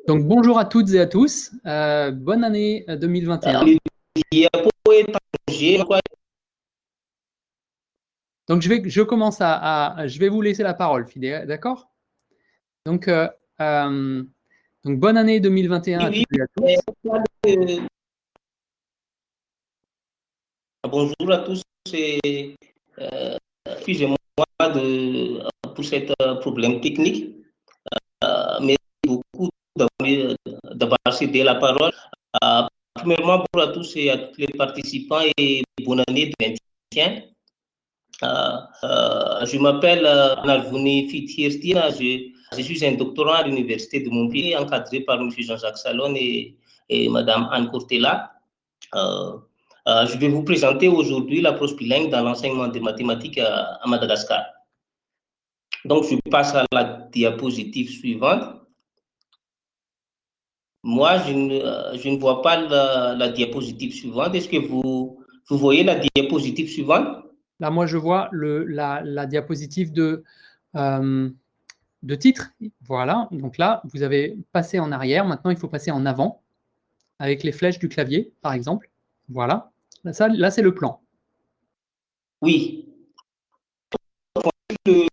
Donc, bonjour à toutes et à tous. Bonne année 2021. Donc, je vais vous laisser la parole, Fidé, d'accord? Donc, bonne année 2021 à toutes et à tous. Bonjour à tous. Excusez-moi pour ce problème technique. Merci beaucoup d'avoir cédé la parole. Premièrement, bonjour à tous et à tous les participants et bonne année 2021. Je m'appelle Nalvouni Fitirtina. Je suis un doctorant à l'Université de Montpellier, encadré par M. Jean-Jacques Salon et Mme Anne Courtella. Je vais vous présenter aujourd'hui l'approche bilingue dans l'enseignement des mathématiques à Madagascar. Donc, je passe à la diapositive suivante. Moi, je ne vois pas la diapositive suivante. Est-ce que vous voyez la diapositive suivante? Là, moi, je vois la diapositive de titre. Voilà. Donc là, vous avez passé en arrière. Maintenant, il faut passer en avant avec les flèches du clavier, par exemple. Voilà. Là, c'est le plan. Oui. De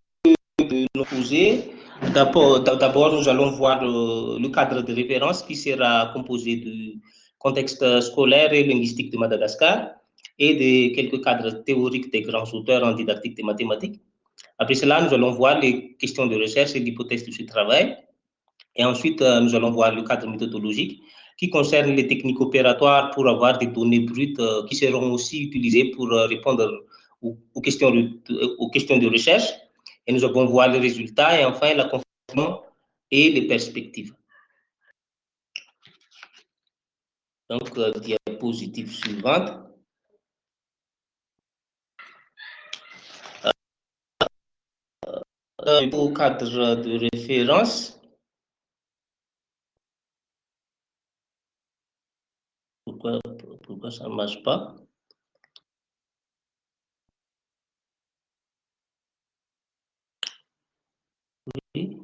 nous poser. D'abord, nous allons voir le cadre de référence qui sera composé du contexte scolaire et linguistique de Madagascar et de quelques cadres théoriques des grands auteurs en didactique des mathématiques. Après cela, nous allons voir les questions de recherche et l'hypothèse de ce travail. Et ensuite, nous allons voir le cadre méthodologique qui concerne les techniques opératoires pour avoir des données brutes qui seront aussi utilisées pour répondre aux questions de recherche. Et nous allons voir les résultats et enfin la conclusion et les perspectives. Donc, diapositive suivante. Au cadre de référence. Pourquoi ça ne marche pas? Oui.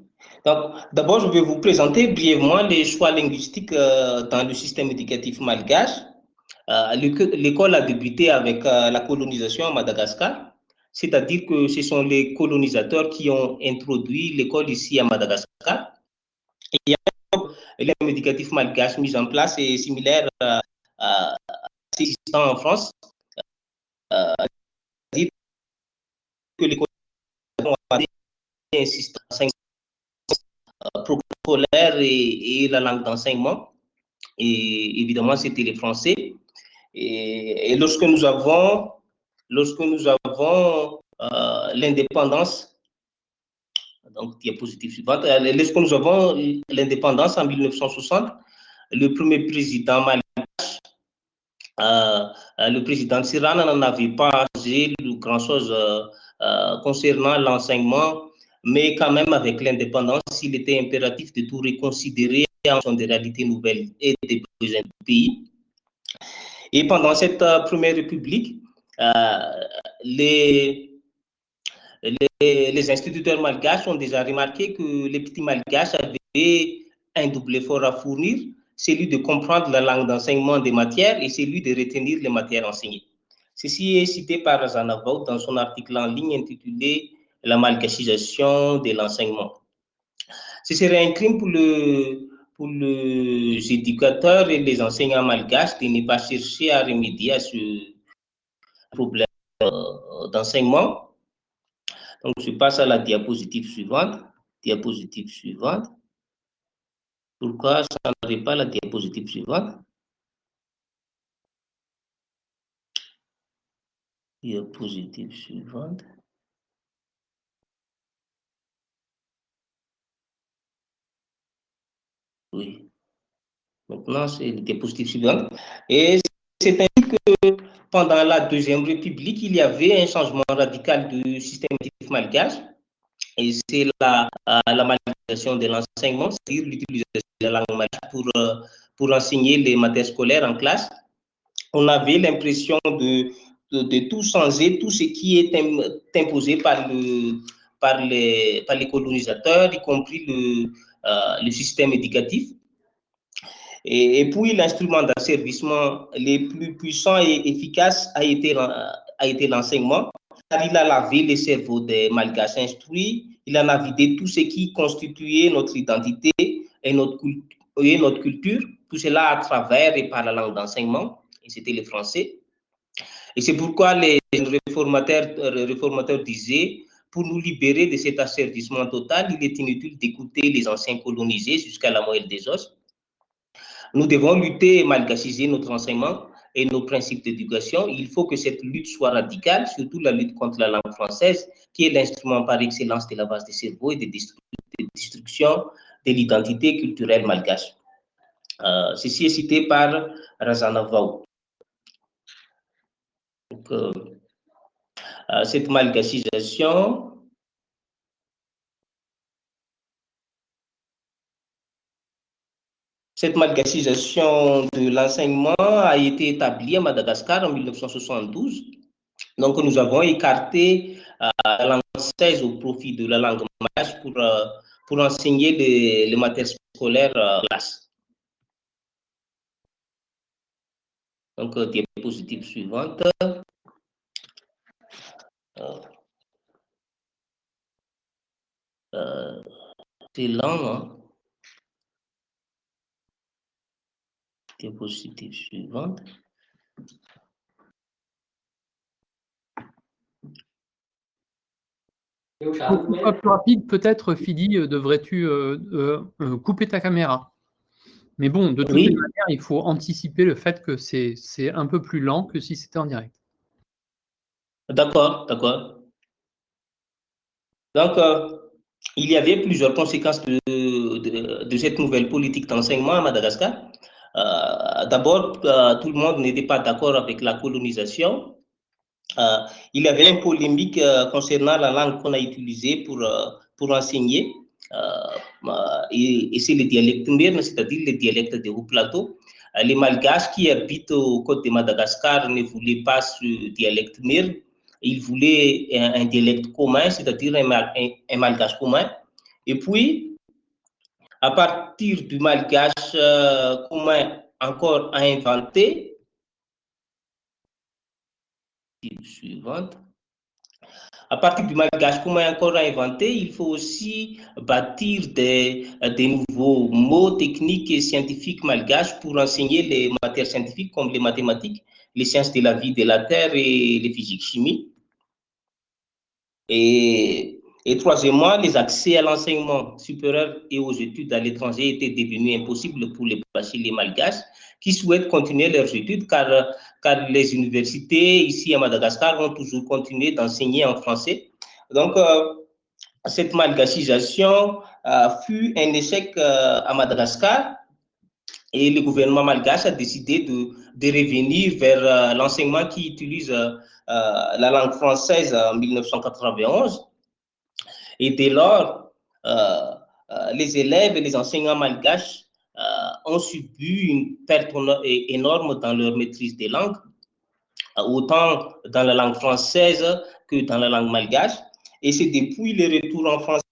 Donc, d'abord, je vais vous présenter brièvement les choix linguistiques dans le système éducatif malgache. L'école a débuté avec la colonisation à Madagascar, c'est-à-dire que ce sont les colonisateurs qui ont introduit l'école ici à Madagascar. Et le système éducatif malgache mis en place est similaire à ce existant en France. C'est-à-dire que les colonisateurs ont insisté sur l'enseignement scolaire et la langue d'enseignement. Et évidemment, c'était les Français. Et lorsque nous avons l'indépendance, donc diapositive suivante, lorsque nous avons l'indépendance en 1960, le premier président malgache, le président Tirana n'en avait pas dit grand chose concernant l'enseignement, mais quand même avec l'indépendance, il était impératif de tout reconsidérer en fonction des réalités nouvelles et des besoins du pays. Et pendant cette première république, les instituteurs malgaches ont déjà remarqué que les petits malgaches avaient un double effort à fournir, celui de comprendre la langue d'enseignement des matières et celui de retenir les matières enseignées. Ceci est cité par Zanavaut dans son article en ligne intitulé « La malgachisation de l'enseignement ». Ce serait un crime pour les éducateurs et les enseignants malgaches de ne pas chercher à remédier à ce problème d'enseignement. Donc, je passe à la diapositive suivante. Diapositive suivante. Pourquoi ça n'arrive pas la diapositive suivante? Diapositive suivante. Oui. Maintenant, c'est la diapositive suivante. Et c'est ainsi que pendant la Deuxième République, il y avait un changement radical du système éducatif malgache. Et c'est la malgache de l'enseignement, c'est-à-dire l'utilisation de la langue malgache pour enseigner les matières scolaires en classe. On avait l'impression de tout changer, tout ce qui est imposé par les colonisateurs, y compris le système éducatif. Et puis, l'instrument d'asservissement le plus puissant et efficace a été l'enseignement, car il a lavé les cerveaux des Malgaches instruits, il en a vidé tout ce qui constituait notre identité et notre culture, tout cela à travers et par la langue d'enseignement, et c'était le français. Et c'est pourquoi les réformateurs disaient, pour nous libérer de cet asservissement total, il est inutile d'écouter les anciens colonisés jusqu'à la moelle des os. Nous devons lutter et malgachiser notre enseignement et nos principes d'éducation. Il faut que cette lutte soit radicale, surtout la lutte contre la langue française, qui est l'instrument par excellence de lavage des cerveaux et de destruction de l'identité culturelle malgache. Ceci est cité par Razana Vaou. Donc, cette malgachisation de l'enseignement a été établie à Madagascar en 1972. Donc, nous avons écarté la langue française au profit de la langue malgache pour enseigner les matières scolaires en classe. Donc, diapositive suivante. C'est lent, hein? Diapositive suivante. Pour que ce soit plus rapide, peut-être, Fidi, devrais-tu couper ta caméra. Mais bon, de toutes les manières, il faut anticiper le fait que c'est un peu plus lent que si c'était en direct. D'accord, d'accord. Donc, il y avait plusieurs conséquences de cette nouvelle politique d'enseignement à Madagascar. D'abord, tout le monde n'était pas d'accord avec la colonisation. Il y avait une polémique concernant la langue qu'on a utilisée pour enseigner. Et c'est le dialecte Mirne, c'est-à-dire le dialecte des hauts plateaux. Les Malgaches qui habitent aux côtes de Madagascar ne voulaient pas ce dialecte Mirne. Ils voulaient un dialecte commun, c'est-à-dire un malgache commun. Et puis, à partir du malgache commun encore à inventer, suivante. À partir du malgache commun encore à inventer, il faut aussi bâtir des nouveaux mots techniques et scientifiques malgaches pour enseigner les matières scientifiques comme les mathématiques, les sciences de la vie, de la terre et les physiques-chimie. Et troisièmement, les accès à l'enseignement supérieur et aux études à l'étranger étaient devenus impossibles pour les bacheliers malgaches qui souhaitent continuer leurs études car les universités ici à Madagascar ont toujours continué d'enseigner en français. Donc, cette malgachisation fut un échec à Madagascar et le gouvernement malgache a décidé de revenir vers l'enseignement qui utilise la langue française en 1991. Et dès lors, les élèves et les enseignants malgaches ont subi une perte énorme dans leur maîtrise des langues, autant dans la langue française que dans la langue malgache. Et c'est depuis le retour en France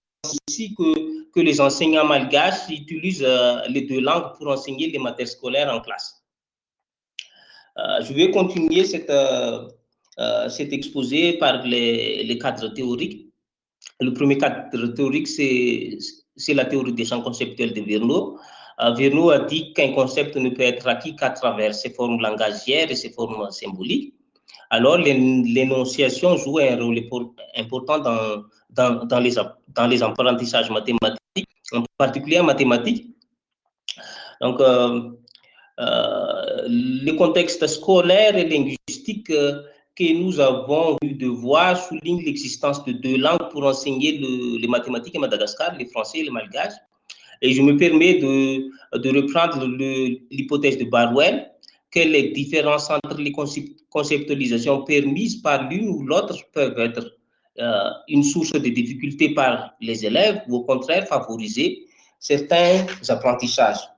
aussi que les enseignants malgaches utilisent les deux langues pour enseigner les matières scolaires en classe. Je vais continuer cet exposé par les cadres théoriques. Le premier cadre théorique, c'est la théorie des champs conceptuels de Verneau. Verneau a dit qu'un concept ne peut être acquis qu'à travers ses formes langagières et ses formes symboliques. Alors, l'énonciation joue un rôle important dans les apprentissages mathématiques, en particulier en mathématiques. Donc, le contexte scolaire et linguistique que nous avons eu de voir souligne l'existence de deux langues pour enseigner les mathématiques à Madagascar, le français et le malgache. Et je me permets de reprendre l'hypothèse de Barwell, que les différences entre les conceptualisations permises par l'une ou l'autre peuvent être une source de difficultés par les élèves ou au contraire favoriser certains apprentissages.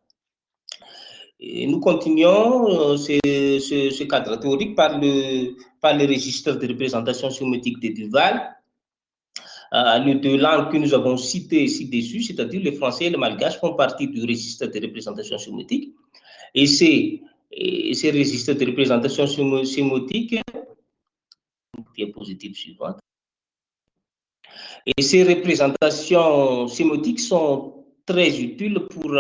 Et nous continuons ce cadre théorique par le registre de représentation géométrique de Duval. Les deux langues que nous avons citées ci-dessus, c'est-à-dire le français et le malgache, font partie du registre de représentation géométrique. Et ces registres de représentation sémotique, diapositive suivante. Et ces représentations sémotiques sont très utiles pour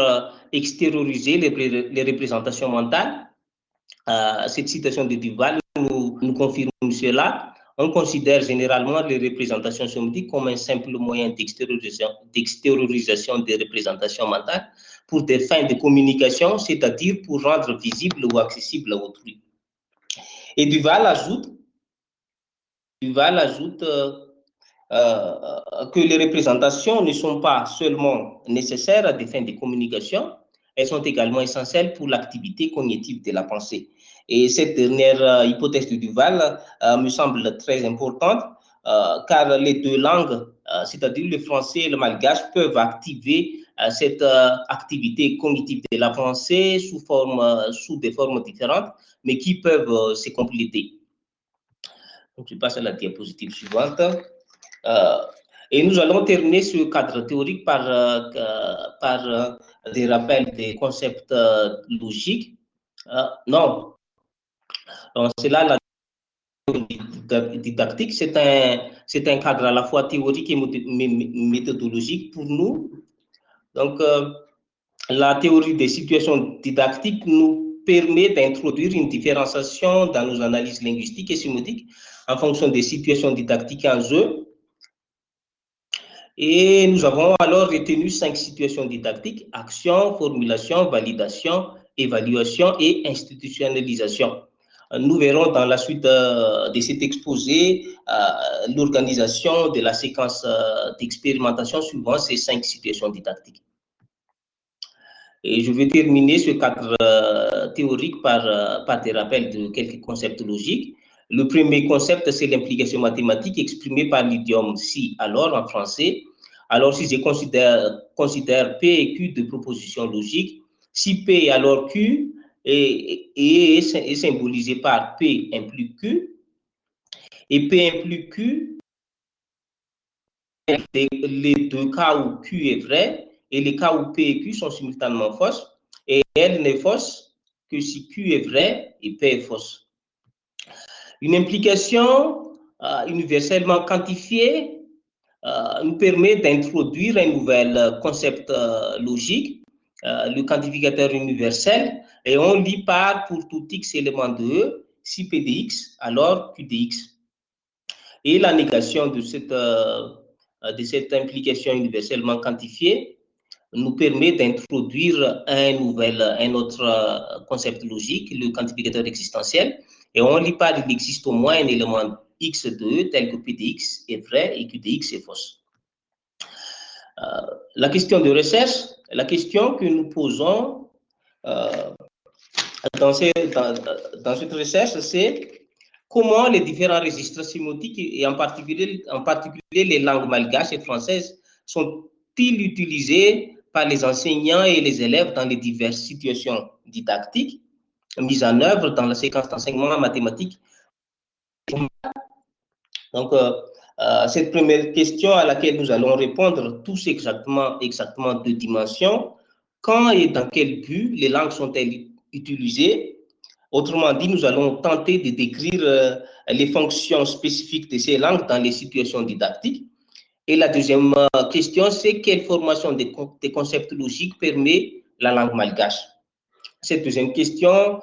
extérioriser les représentations mentales. Cette citation de Duval nous confirme cela. On considère généralement les représentations sémotiques comme un simple moyen d'extériorisation des représentations mentales pour des fins de communication, c'est-à-dire pour rendre visible ou accessible à autrui. Et Duval ajoute que les représentations ne sont pas seulement nécessaires à des fins de communication, elles sont également essentielles pour l'activité cognitive de la pensée. Et cette dernière hypothèse de Duval me semble très importante, car les deux langues, c'est-à-dire le français et le malgache, peuvent activer cette activité cognitive de la pensée sous des formes différentes, mais qui peuvent se compléter. Donc, je passe à la diapositive suivante. Et nous allons terminer ce cadre théorique par des rappels des concepts logiques. Non, c'est là la didactique, c'est un cadre à la fois théorique et méthodologique pour nous. Donc, la théorie des situations didactiques nous permet d'introduire une différenciation dans nos analyses linguistiques et sémiotiques en fonction des situations didactiques en jeu. Et nous avons alors retenu 5 situations didactiques: action, formulation, validation, évaluation et institutionnalisation. Nous verrons dans la suite de cet exposé l'organisation de la séquence d'expérimentation suivant ces 5 situations didactiques. Et je vais terminer ce cadre théorique par des rappels de quelques concepts logiques. Le premier concept, c'est l'implication mathématique exprimée par l'idiome si, alors en français. Alors, si je considère P et Q de propositions logiques, si P alors Q est symbolisé par P implique Q, et P implique Q, les deux cas où Q est vrai et les cas où P et Q sont simultanément fausses, et elle n'est fausse que si Q est vrai et P est fausse. Une implication universellement quantifiée nous permet d'introduire un nouvel concept logique, le quantificateur universel, et on lit par pour tout x élément de E, si P de x, alors Q de x. Et la négation de cette implication universellement quantifiée nous permet d'introduire un autre concept logique, le quantificateur existentiel, et on lit par il existe au moins un élément x de E tel que P de x est vrai et Q de x est fausse. La question de recherche, la question que nous posons dans cette recherche, c'est comment les différents registres sémiotiques, et en particulier les langues malgaches et françaises, sont-ils utilisés par les enseignants et les élèves dans les diverses situations didactiques mises en œuvre dans la séquence d'enseignement mathématique. Donc, cette première question à laquelle nous allons répondre tous exactement 2 dimensions. Quand et dans quel but les langues sont-elles utilisées? Autrement dit, nous allons tenter de décrire les fonctions spécifiques de ces langues dans les situations didactiques. Et la deuxième question, c'est quelle formation des concepts logiques permet la langue malgache? Cette deuxième question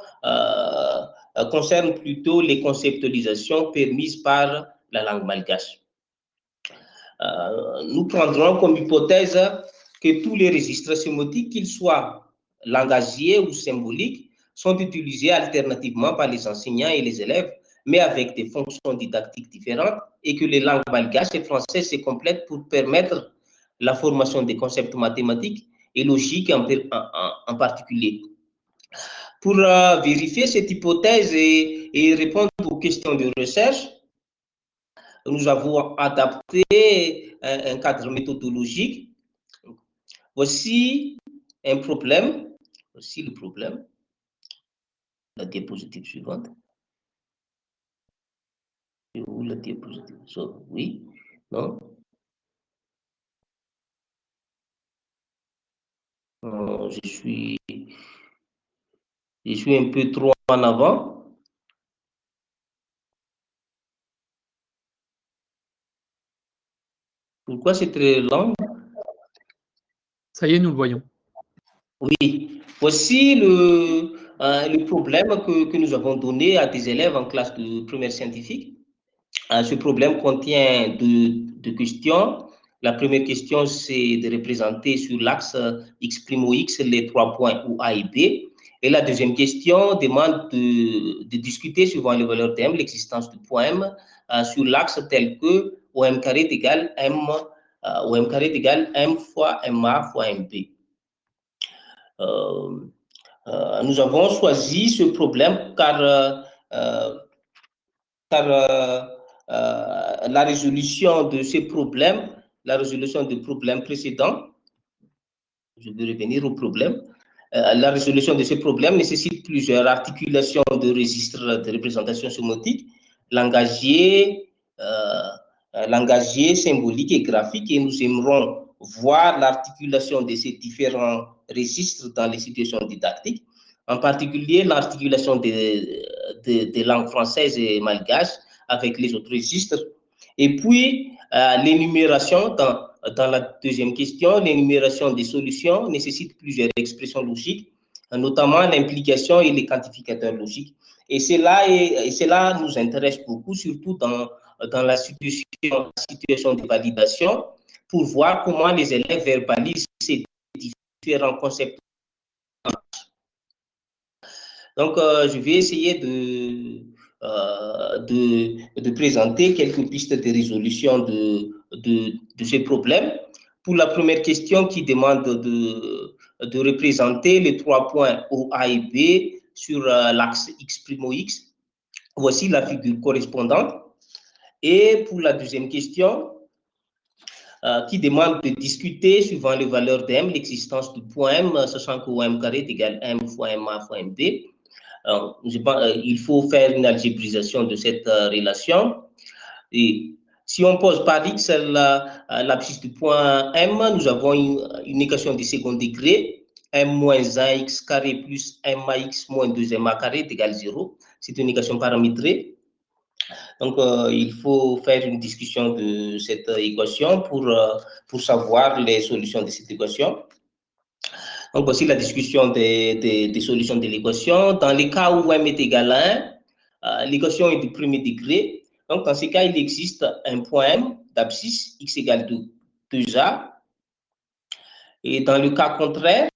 concerne plutôt les conceptualisations permises par la langue malgache. Nous prendrons comme hypothèse que tous les registres sémiotiques, qu'ils soient langagiers ou symboliques, sont utilisés alternativement par les enseignants et les élèves, mais avec des fonctions didactiques différentes, et que les langues malgaches et françaises se complètent pour permettre la formation des concepts mathématiques et logiques en particulier. Pour vérifier cette hypothèse et répondre aux questions de recherche, nous avons adapté un cadre méthodologique. Voici un problème. Voici le problème. La diapositive suivante. Et où la diapositive? Oui, non? Je suis... Je suis un peu trop en avant. Pourquoi c'est très lent? Ça y est, nous le voyons. Oui. Voici le problème que nous avons donné à des élèves en classe de première scientifique. Ce problème contient deux questions. La première question, c'est de représenter sur l'axe x' ou x les 3 points où A et B. Et la deuxième question demande de discuter, suivant les valeurs de M, l'existence du point M sur l'axe tel que OM carré égale M, OM carré égale M fois MA fois MB. Nous avons choisi ce problème car la résolution de ces problèmes, la résolution des problèmes précédents, je vais revenir au problème, la résolution de ces problèmes nécessite plusieurs articulations de registres de représentation sémantique, langagier, symbolique et graphique, et nous aimerons voir l'articulation de ces différents registres dans les situations didactiques, en particulier l'articulation des langues françaises et malgaches avec les autres registres. Et puis, l'énumération, dans la deuxième question, l'énumération des solutions nécessite plusieurs expressions logiques, notamment l'implication et les quantificateurs logiques. Et cela nous intéresse beaucoup, surtout dans la situation de validation, pour voir comment les élèves verbalisent ces différents concepts. Donc, je vais essayer de présenter quelques pistes de résolution de ces problèmes. Pour la première question qui demande de représenter les 3 points O, A et B sur l'axe x', x, voici la figure correspondante. Et pour la deuxième question, qui demande de discuter, suivant les valeurs de M, l'existence du point M, sachant que OM carré égale M fois MA fois MB. Il faut faire une algébrisation de cette relation. Et si on pose par x l'abscisse du point M, nous avons une équation de second degré, M moins 1x carré plus MAX moins 2MA carré est égal à 0. C'est une équation paramétrée. Donc, il faut faire une discussion de cette équation pour savoir les solutions de cette équation. Donc, voici la discussion des solutions de l'équation. Dans les cas où M est égal à 1, l'équation est du premier degré. Donc, dans ces cas, il existe un point M d'abscisse x égale 2A. Et dans le cas contraire,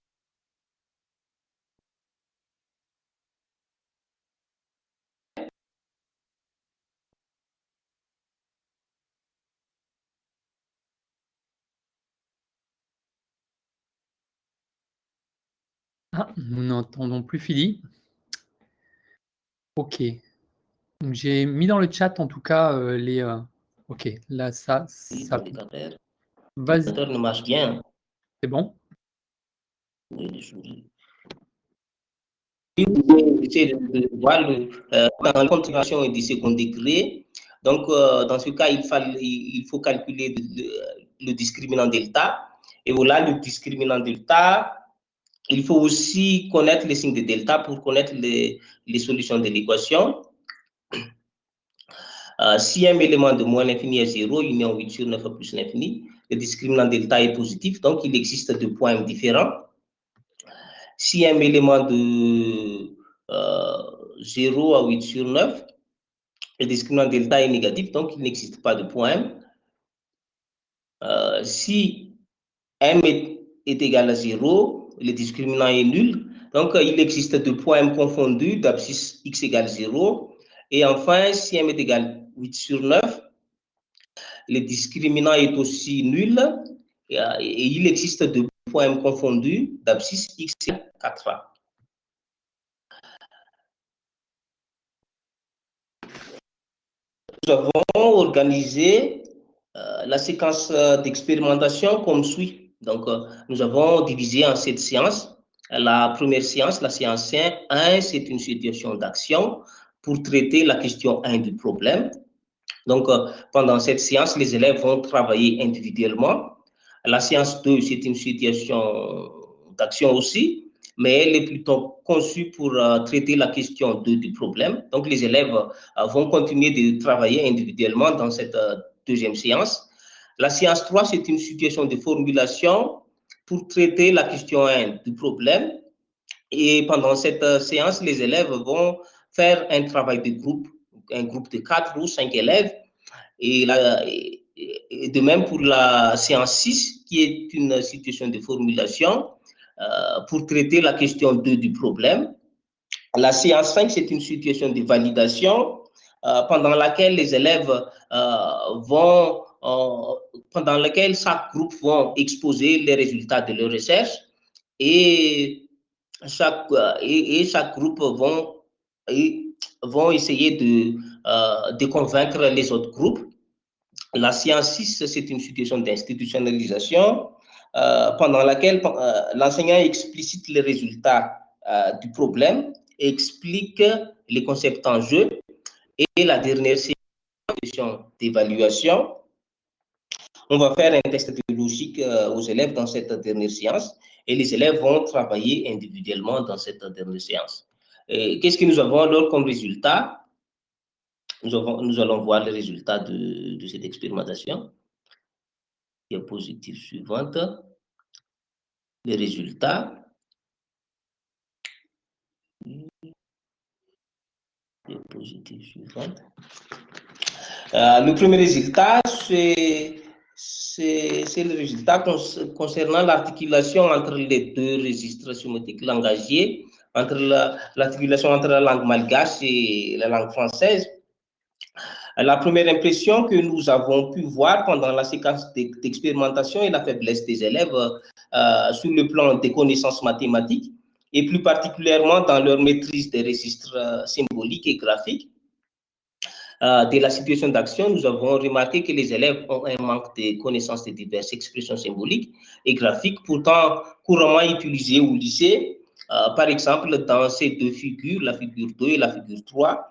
Ah, nous n'entendons plus Philippe. Ok. Donc, j'ai mis dans le chat, en tout cas, les... Ok, là, ça... Vas-y. ne marche bien. C'est bon? De voir dans la continuation du second degré. Donc, dans ce cas, il faut calculer le discriminant delta. Et voilà, le discriminant delta, il faut aussi connaître les signes de delta pour connaître les solutions de l'équation. Si un élément de moins l'infini est 0, union 8 sur 9 plus l'infini, le discriminant delta est positif, donc il existe 2 points différents. Si un élément de 0 à 8 sur 9, le discriminant delta est négatif, donc il n'existe pas de point M. Si M est égal à 0, le discriminant est nul, donc il existe 2 points M confondus d'abscisse x égale 0. Et enfin, si M est égal à 8 sur 9, le discriminant est aussi nul et il existe 2 points M confondus d'abscisse x égale 4A. Nous avons organisé la séquence d'expérimentation comme suit. Donc, nous avons divisé en 7 séances. La première séance, la séance 1, c'est une situation d'action pour traiter la question 1 du problème. Donc, pendant cette séance, les élèves vont travailler individuellement. La séance 2, c'est une situation d'action aussi, mais elle est plutôt conçue pour traiter la question du problème. Donc, les élèves vont continuer de travailler individuellement dans cette deuxième séance. La séance 3, c'est une situation de formulation pour traiter la question 1 du problème. Et pendant cette séance, les élèves vont faire un travail de groupe, un groupe de 4 ou 5 élèves. Et de même pour la séance 6, qui est une situation de formulation pour traiter la question 2 du problème. La séance 5, c'est une situation de validation pendant laquelle les élèves pendant laquelle chaque groupe vont exposer les résultats de leur recherche et chaque groupe vont essayer de convaincre les autres groupes. La séance 6, c'est une situation d'institutionnalisation pendant laquelle l'enseignant explicite les résultats du problème, explique les concepts en jeu. Et la dernière séance d'évaluation, on va faire un test de logique aux élèves dans cette dernière séance et les élèves vont travailler individuellement dans cette dernière séance. Qu'est-ce que nous avons alors comme résultat? Nous allons voir les résultats de cette expérimentation. Diapositive suivante. Les résultats. Diapositive suivante. Le premier résultat, c'est le résultat concernant l'articulation entre les deux registres sémantiques langagiers, entre l'articulation entre la langue malgache et la langue française. La première impression que nous avons pu voir pendant la séquence d'expérimentation est la faiblesse des élèves sur le plan des connaissances mathématiques et plus particulièrement dans leur maîtrise des registres symboliques et graphiques. De la situation d'action, nous avons remarqué que les élèves ont un manque de connaissances de diverses expressions symboliques et graphiques, pourtant couramment utilisées au lycée. Par exemple, dans ces deux figures, la figure 2 et la figure 3,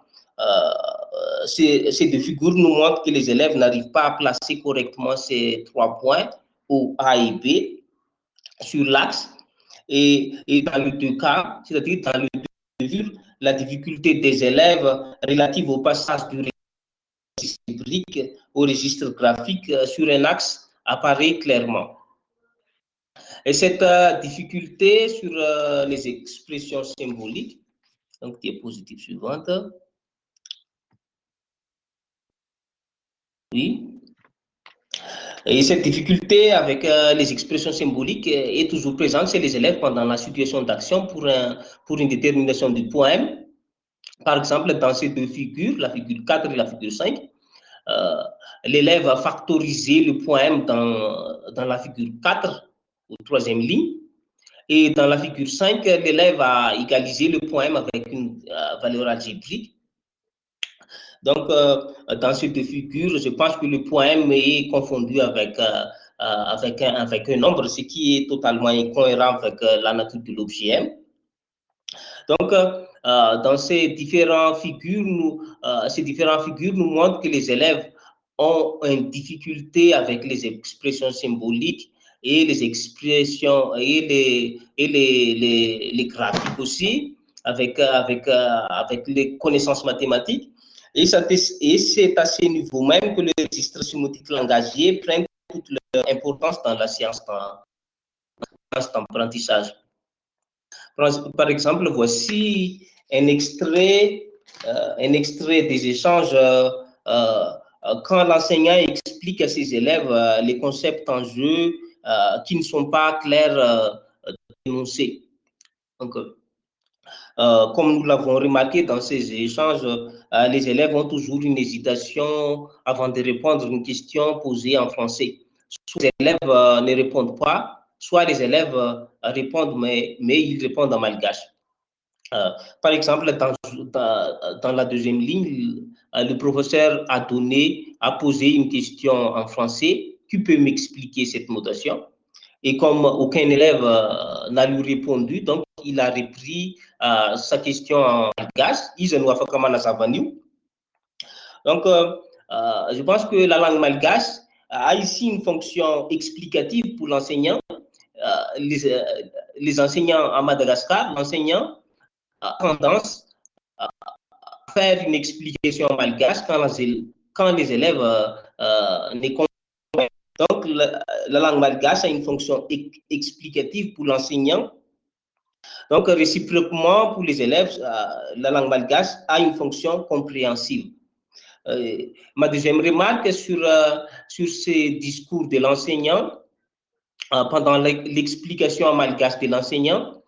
ces deux figures nous montrent que les élèves n'arrivent pas à placer correctement ces 3 points, O, A et B, sur l'axe. Et dans les deux cas, c'est-à-dire dans les deux figures, la difficulté des élèves relative au passage du symbolique au registre graphique sur un axe apparaît clairement. Et cette difficulté sur les expressions symboliques, donc diapositive suivante. Oui. Et cette difficulté avec les expressions symboliques est toujours présente chez les élèves pendant la situation d'action pour une détermination du poème. Par exemple, dans ces deux figures, la figure 4 et la figure 5, l'élève a factorisé le poème dans la figure 4, ou troisième ligne, et dans la figure 5, l'élève a égalisé le poème avec une valeur algébrique. Donc, dans ces deux figures, je pense que le poème est confondu avec un nombre, ce qui est totalement incohérent avec la nature de l'objet. Donc, dans ces différentes figures, nous montrent que les élèves ont une difficulté avec les expressions symboliques et les expressions et les graphiques aussi, avec les connaissances mathématiques. Et c'est à ce niveau même que les registres sémantiques langagiers prennent toute leur importance dans la science d'apprentissage. Par exemple, voici un extrait des échanges quand l'enseignant explique à ses élèves les concepts en jeu qui ne sont pas clairs d'énoncer. Donc, comme nous l'avons remarqué dans ces échanges, les élèves ont toujours une hésitation avant de répondre à une question posée en français. Soit les élèves ne répondent pas, soit les élèves répondent, mais ils répondent en malgache. Par exemple, dans la deuxième ligne, le professeur a posé une question en français. Qui peut m'expliquer cette notation? Et comme aucun élève n'a lui répondu, donc il a repris sa question en malgache. Donc, je pense que la langue malgache a ici une fonction explicative pour l'enseignant. les enseignants à Madagascar, l'enseignant a tendance à faire une explication en malgache quand les élèves ne comprennent pas. Donc, la langue malgache a une fonction explicative pour l'enseignant. Donc, réciproquement, pour les élèves, la langue malgache a une fonction compréhensive. Ma deuxième remarque sur ces discours de l'enseignant, pendant l'explication en malgache de l'enseignant,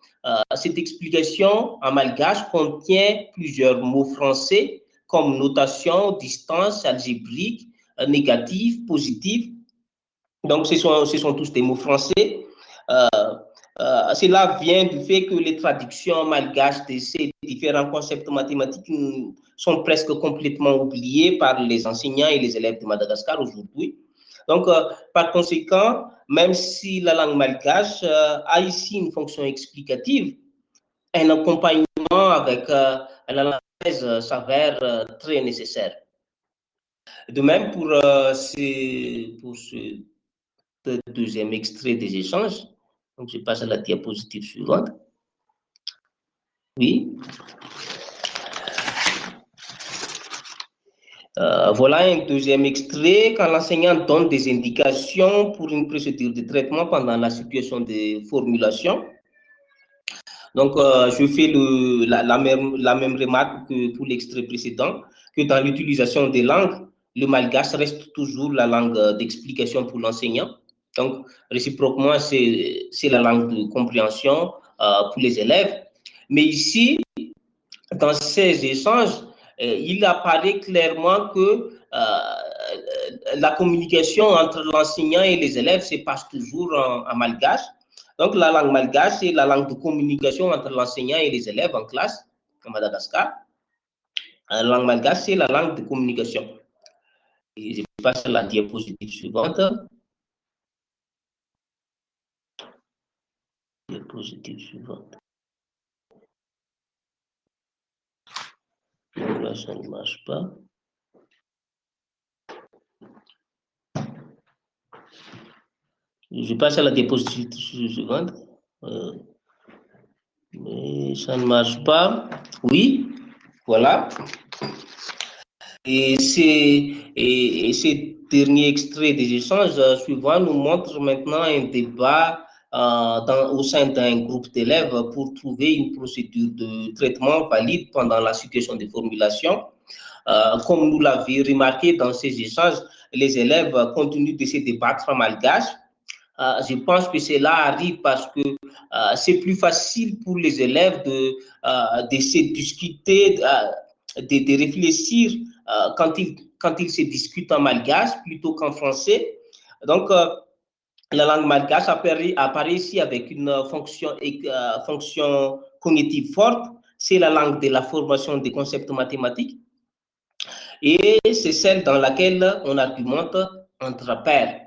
cette explication en malgache contient plusieurs mots français comme notation, distance, algébrique, négatif, positif. Donc, ce sont tous des mots français. Cela vient du fait que les traductions malgaches de ces différents concepts mathématiques sont presque complètement oubliées par les enseignants et les élèves de Madagascar aujourd'hui. Donc, par conséquent, même si la langue malgache a ici une fonction explicative, un accompagnement avec la langue française s'avère très nécessaire. De même, pour ce deuxième extrait des échanges, donc je passe à la diapositive suivante. Oui. Voilà un deuxième extrait. Quand l'enseignant donne des indications pour une procédure de traitement pendant la situation de formulation. Donc, je fais la même remarque que pour l'extrait précédent, que dans l'utilisation des langues, le malgache reste toujours la langue d'explication pour l'enseignant. Donc, réciproquement, c'est la langue de compréhension pour les élèves. Mais ici, dans ces échanges, il apparaît clairement que la communication entre l'enseignant et les élèves se passe toujours en malgache. Donc, la langue malgache, c'est la langue de communication entre l'enseignant et les élèves en classe, à Madagascar. La langue malgache, c'est la langue de communication. Et je passe à la diapositive suivante. Diapositive suivante. Donc là, ça ne marche pas. Je passe à la diapositive suivante. Mais ça ne marche pas. Oui, voilà. Et ces derniers extraits des échanges suivants nous montrent maintenant un débat au sein d'un groupe d'élèves pour trouver une procédure de traitement valide pendant la situation de formulation. Comme nous l'avions remarqué dans ces échanges, les élèves continuent de se débattre en malgache. Je pense que cela arrive parce que c'est plus facile pour les élèves de se discuter, de réfléchir quand ils se discutent en malgache plutôt qu'en français. Donc, la langue malgache apparaît ici avec une fonction cognitive forte. C'est la langue de la formation des concepts mathématiques et c'est celle dans laquelle on argumente entre pairs.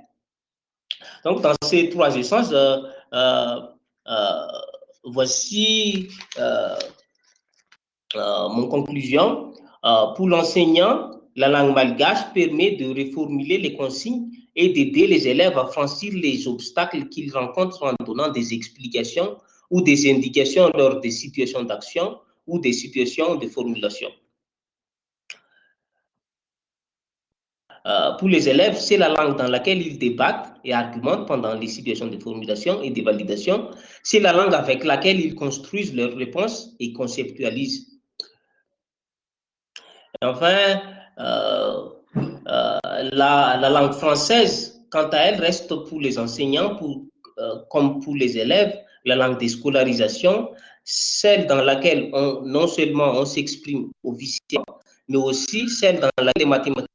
Donc, dans ces trois échanges, voici mon conclusion. Pour l'enseignant, la langue malgache permet de reformuler les consignes et d'aider les élèves à franchir les obstacles qu'ils rencontrent en donnant des explications ou des indications lors des situations d'action ou des situations de formulation. Pour les élèves, c'est la langue dans laquelle ils débattent et argumentent pendant les situations de formulation et de validation. C'est la langue avec laquelle ils construisent leurs réponses et conceptualisent. Enfin, la langue française, quant à elle, reste pour les enseignants, comme pour les élèves, la langue de scolarisation, celle dans laquelle non seulement on s'exprime officiellement, mais aussi celle dans laquelle les mathématiques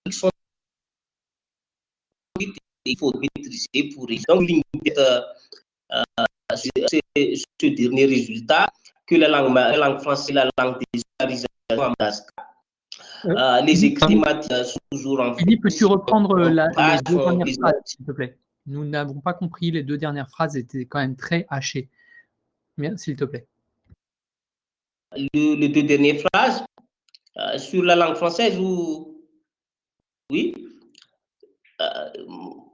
sont dites et il faut maîtriser pour réussir. Donc, ce dernier résultat, que la langue française, la langue de scolarisation en Madagascar. Les écrits mathématiques sont toujours en français. Philippe, peux-tu reprendre les deux dernières phrases, s'il te plaît? Nous n'avons pas compris, les deux dernières phrases étaient quand même très hachées. Bien, s'il te plaît. Les deux dernières phrases sur la langue française ou... Oui.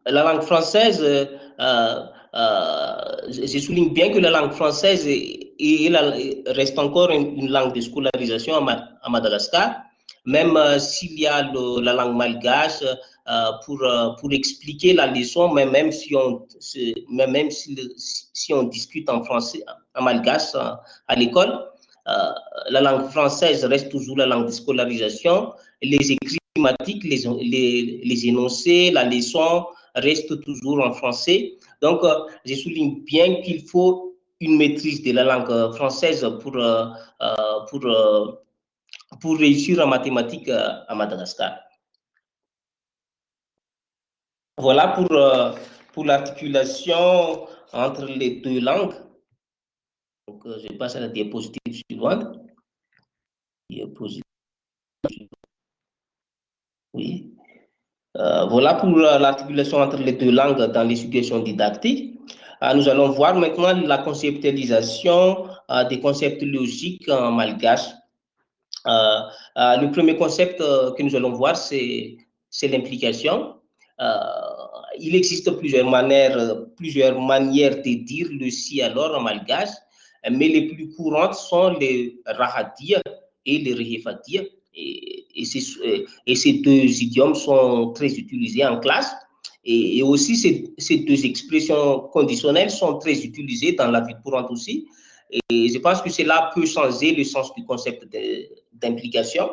La langue française, je souligne bien que la langue française reste encore une langue de scolarisation à Madagascar, même s'il y a la langue malgache pour expliquer la leçon, mais même si on discute en français, en malgache à l'école, la langue française reste toujours la langue de scolarisation. Les écrits thématiques, les énoncés, la leçon restent toujours en français. Donc, je souligne bien qu'il faut une maîtrise de la langue française pour réussir en mathématiques à Madagascar. Voilà pour l'articulation entre les deux langues. Donc, je passe à la diapositive suivante. Diapositive. Oui. Voilà pour l'articulation entre les deux langues dans les situations didactiques. Nous allons voir maintenant la conceptualisation des concepts logiques en malgache. Le premier concept que nous allons voir, c'est l'implication. Il existe plusieurs manières de dire le si alors en malgache, mais les plus courantes sont les rahadir et les rehefadir. Et ces deux idiomes sont très utilisés en classe. Et aussi, ces deux expressions conditionnelles sont très utilisées dans la vie courante aussi. Et je pense que cela peut changer le sens du concept d'implication.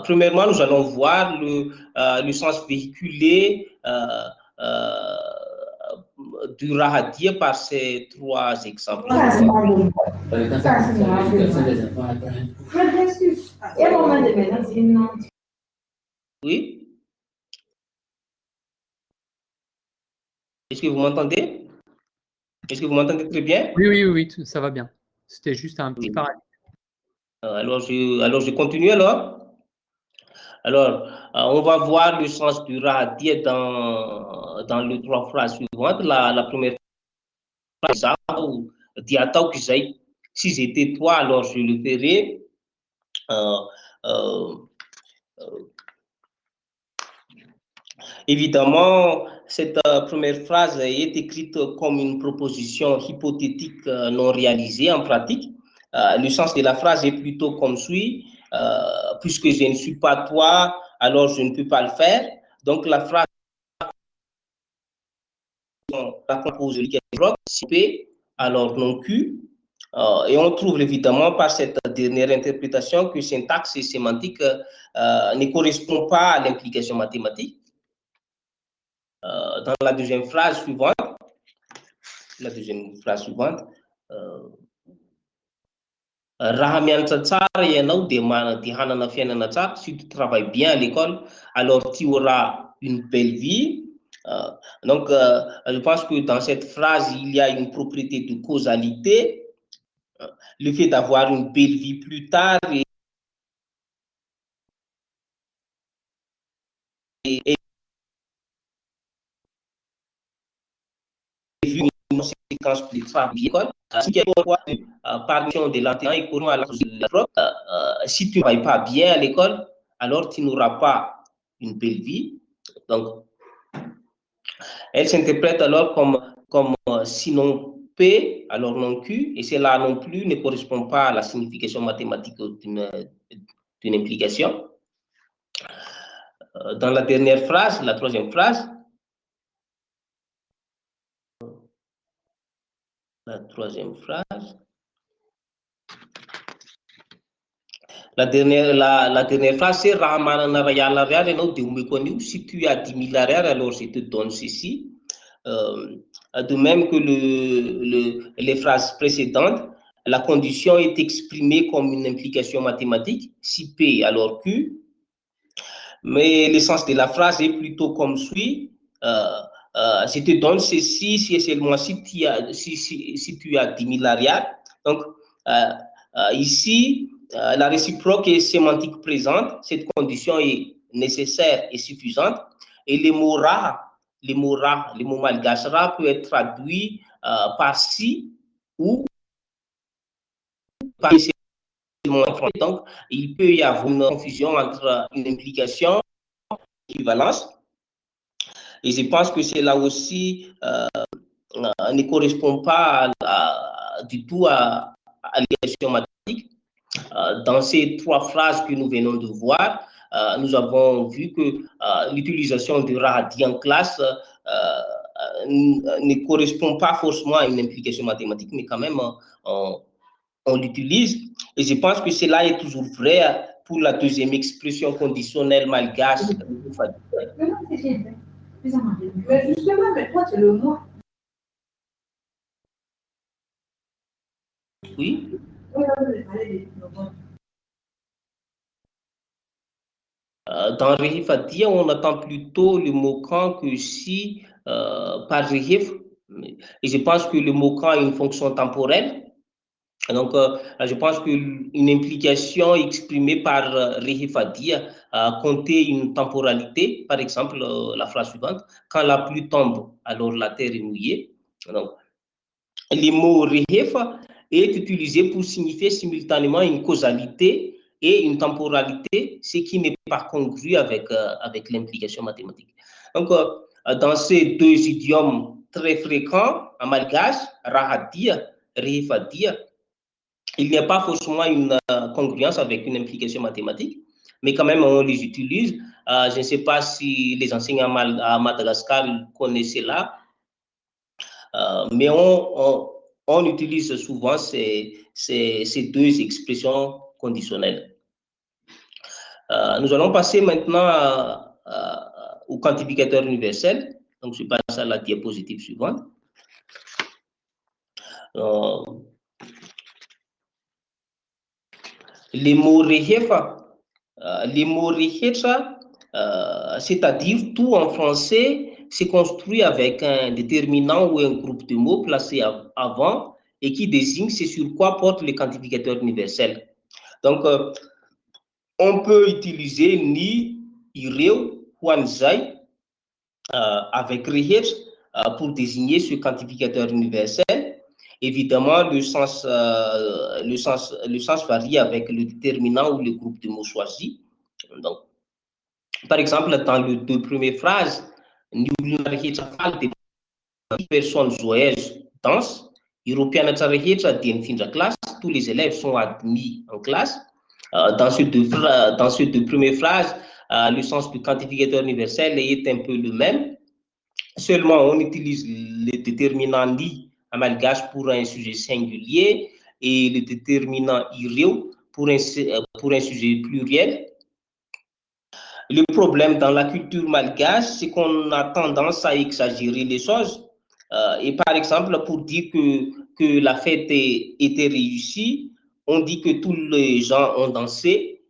Premièrement, nous allons voir le sens véhiculé du rahadir par ces trois exemples. Oui? Est-ce que vous m'entendez? Est-ce que vous m'entendez très bien? Oui, ça va bien. C'était juste un petit paradis. Alors, je continue alors. Alors, on va voir le sens du rahadir dans les trois phrases suivantes. La première phrase, si j'étais toi, alors je le ferais. Évidemment, cette première phrase est écrite comme une proposition hypothétique non réalisée en pratique. Le sens de la phrase est plutôt comme suit. Puisque je ne suis pas toi, alors je ne peux pas le faire. Donc, la phrase la compose si P, alors non Q. Et on trouve évidemment par cette dernière interprétation que syntaxe et sémantique ne correspond pas à l'implication mathématique. Dans la deuxième phrase suivante, Rahamian tsara ianao dia hanana fiainana tsara, si tu travailles bien à l'école, alors tu auras une belle vie. Donc, je pense que dans cette phrase, il y a une propriété de causalité. Le fait d'avoir une belle vie plus tard et vu une conséquence plus travail l'école, si tu par de l'entrée et pour à la si tu ne travailles pas bien à l'école, alors tu n'auras pas une belle vie. Donc, elle s'interprète alors comme sinon P, alors non Q, et cela non plus ne correspond pas à la signification mathématique d'une implication. Dans la dernière phrase, la troisième phrase, la dernière phrase, c'est si tu as 10 000 arrières, alors je te donne ceci. De même que les phrases précédentes, la condition est exprimée comme une implication mathématique, si P alors Q, mais l'essence de la phrase est plutôt comme suit. Je te donne ceci si et seulement si tu as 10 000 arrières. Donc, ici, la réciproque est sémantique présente. Cette condition est nécessaire et suffisante. Et les mots malgaches ra peut être traduit par si ou par donc, il peut y avoir une confusion entre une implication et une équivalence. Et je pense que cela aussi ne correspond pas du tout à l'éducation mathématique. Dans ces 3 phrases que nous venons de voir, nous avons vu que l'utilisation de Rahadi en classe ne correspond pas forcément à une implication mathématique, mais quand même, on l'utilise. Et je pense que cela est toujours vrai pour la deuxième expression conditionnelle malgache. Justement, mais toi, c'est le moi. Oui. Dans Rehif Adia, on attend plutôt le mot quand que si par Rehif. Et je pense que le mot quand a une fonction temporelle. Donc, je pense qu'une implication exprimée par Rehif Adia comptait une temporalité. Par exemple, la phrase suivante, quand la pluie tombe, alors la terre est mouillée. Donc, le mot Rehif est utilisé pour signifier simultanément une causalité et une temporalité, ce qui n'est pas congru avec, avec l'implication mathématique. Donc, dans ces 2 idiomes très fréquents en malgache, Rahadia, Rehifadia, il n'y a pas forcément une congruence avec une implication mathématique, mais quand même, on les utilise. Je ne sais pas si les enseignants à Madagascar connaissent cela, mais on utilise souvent ces 2 expressions conditionnelles. Nous allons passer maintenant au quantificateur universel. Donc, je passe à la diapositive suivante. Les mots rehefa, c'est-à-dire tout en français, c'est construit avec un déterminant ou un groupe de mots placé avant et qui désigne ce sur quoi porte le quantificateur universel. Donc, on peut utiliser ni, ireu, huanzai avec rehet pour désigner ce quantificateur universel. Évidemment, le sens varie avec le déterminant ou le groupe de mots choisi. Donc, par exemple, dans les 2 premières phrases, nous personnes joyeuses dansent, Européenne de classe, tous les élèves sont admis en classe. Dans ces 2 premières phrases, le sens du quantificateur universel est un peu le même. Seulement, on utilise le déterminant ni en malgache pour un sujet singulier et le déterminant ireu pour un sujet pluriel. Le problème dans la culture malgache, c'est qu'on a tendance à exagérer les choses. Et par exemple, pour dire que la fête était réussie, on dit que tous les gens ont dansé,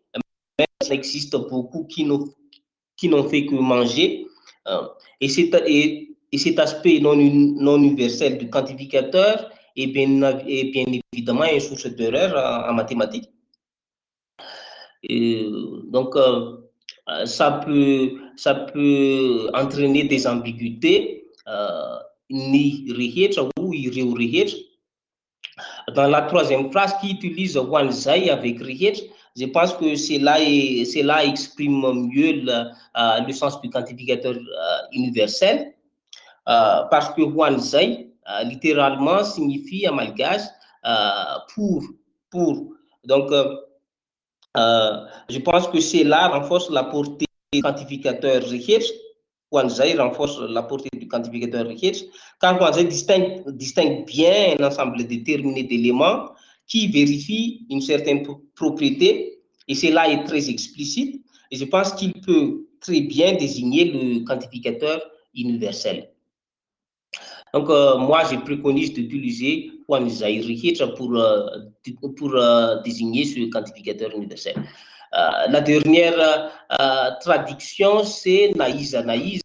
mais il existe beaucoup qui n'ont fait que manger. Et cet aspect non universel du quantificateur est bien évidemment une source d'erreur en mathématiques. Et donc, ça peut entraîner des ambiguïtés, ni rihet ou ireu rihet. Dans la 3e phrase qui utilise wanzai avec rihet, je pense que cela exprime mieux le sens du quantificateur universel, parce que wanzai, littéralement, signifie en malgache pour. Donc, je pense que cela renforce la portée du quantificateur Ricketts. Wanzai renforce la portée du quantificateur Ricketts, car Wanzai distingue bien un ensemble déterminé d'éléments qui vérifient une certaine propriété, et cela est très explicite, et je pense qu'il peut très bien désigner le quantificateur universel. Donc, moi, je préconise d'utiliser Wanzai Ricketts pour désigner ce quantificateur universel. La dernière traduction, c'est naïs anaïs.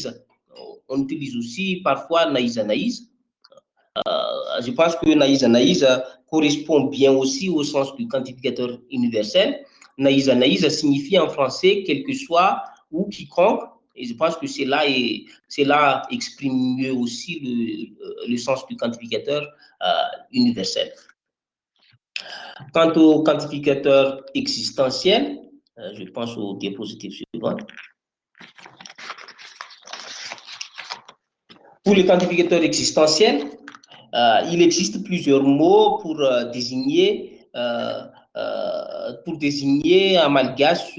On utilise aussi parfois naïs anaïs. Je pense que naïs anaïs correspond bien aussi au sens du quantificateur universel. Naïs anaïs signifie en français quel que soit ou quiconque. Et je pense que cela exprime mieux aussi le sens du quantificateur universel. Quant au quantificateur existentiel, je pense aux diapositives suivantes. Pour les quantificateurs existentiels, il existe plusieurs mots pour désigner en malgache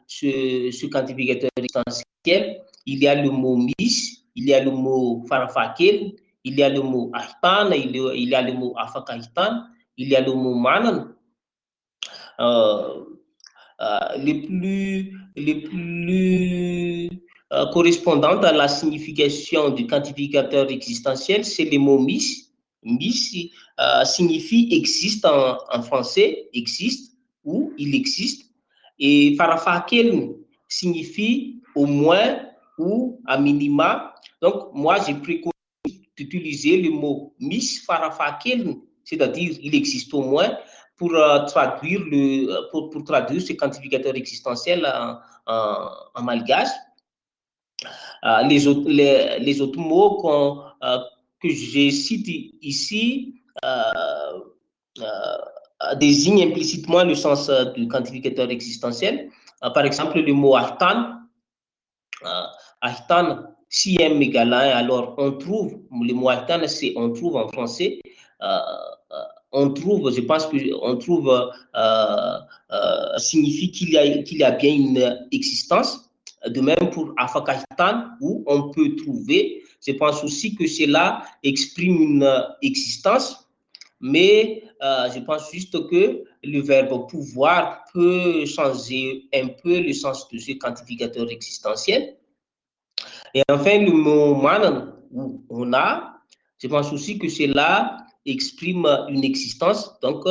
ce quantificateur existentiel. Il y a le mot mis, il y a le mot farafakel, il y a le mot ahtan, il y a le mot afakaitan, il y a le mot manan. Les plus correspondantes à la signification du quantificateur existentiel, c'est le mot mis. Mis signifie existe en français, existe ou il existe. Et farafakel signifie au moins ou à minima. Donc, moi, j'ai préconisé d'utiliser le mot mis farafakel, c'est-à-dire il existe au moins, pour traduire ce quantificateur existentiel en malgache. Les autres mots que j'ai cités ici désignent implicitement le sens du quantificateur existentiel. Par exemple, le mot ahtan. Ahtan, si m égale 1, alors on trouve, le mot ahtan, c'est on trouve en français. On trouve, je pense qu'on trouve signifie qu'il y a bien une existence. De même pour afakaitan, où on peut trouver. Je pense aussi que cela exprime une existence, mais je pense juste que le verbe pouvoir peut changer un peu le sens de ce quantificateur existentiel. Et enfin, le mot manan, où on a, je pense aussi que cela exprime une existence. Donc,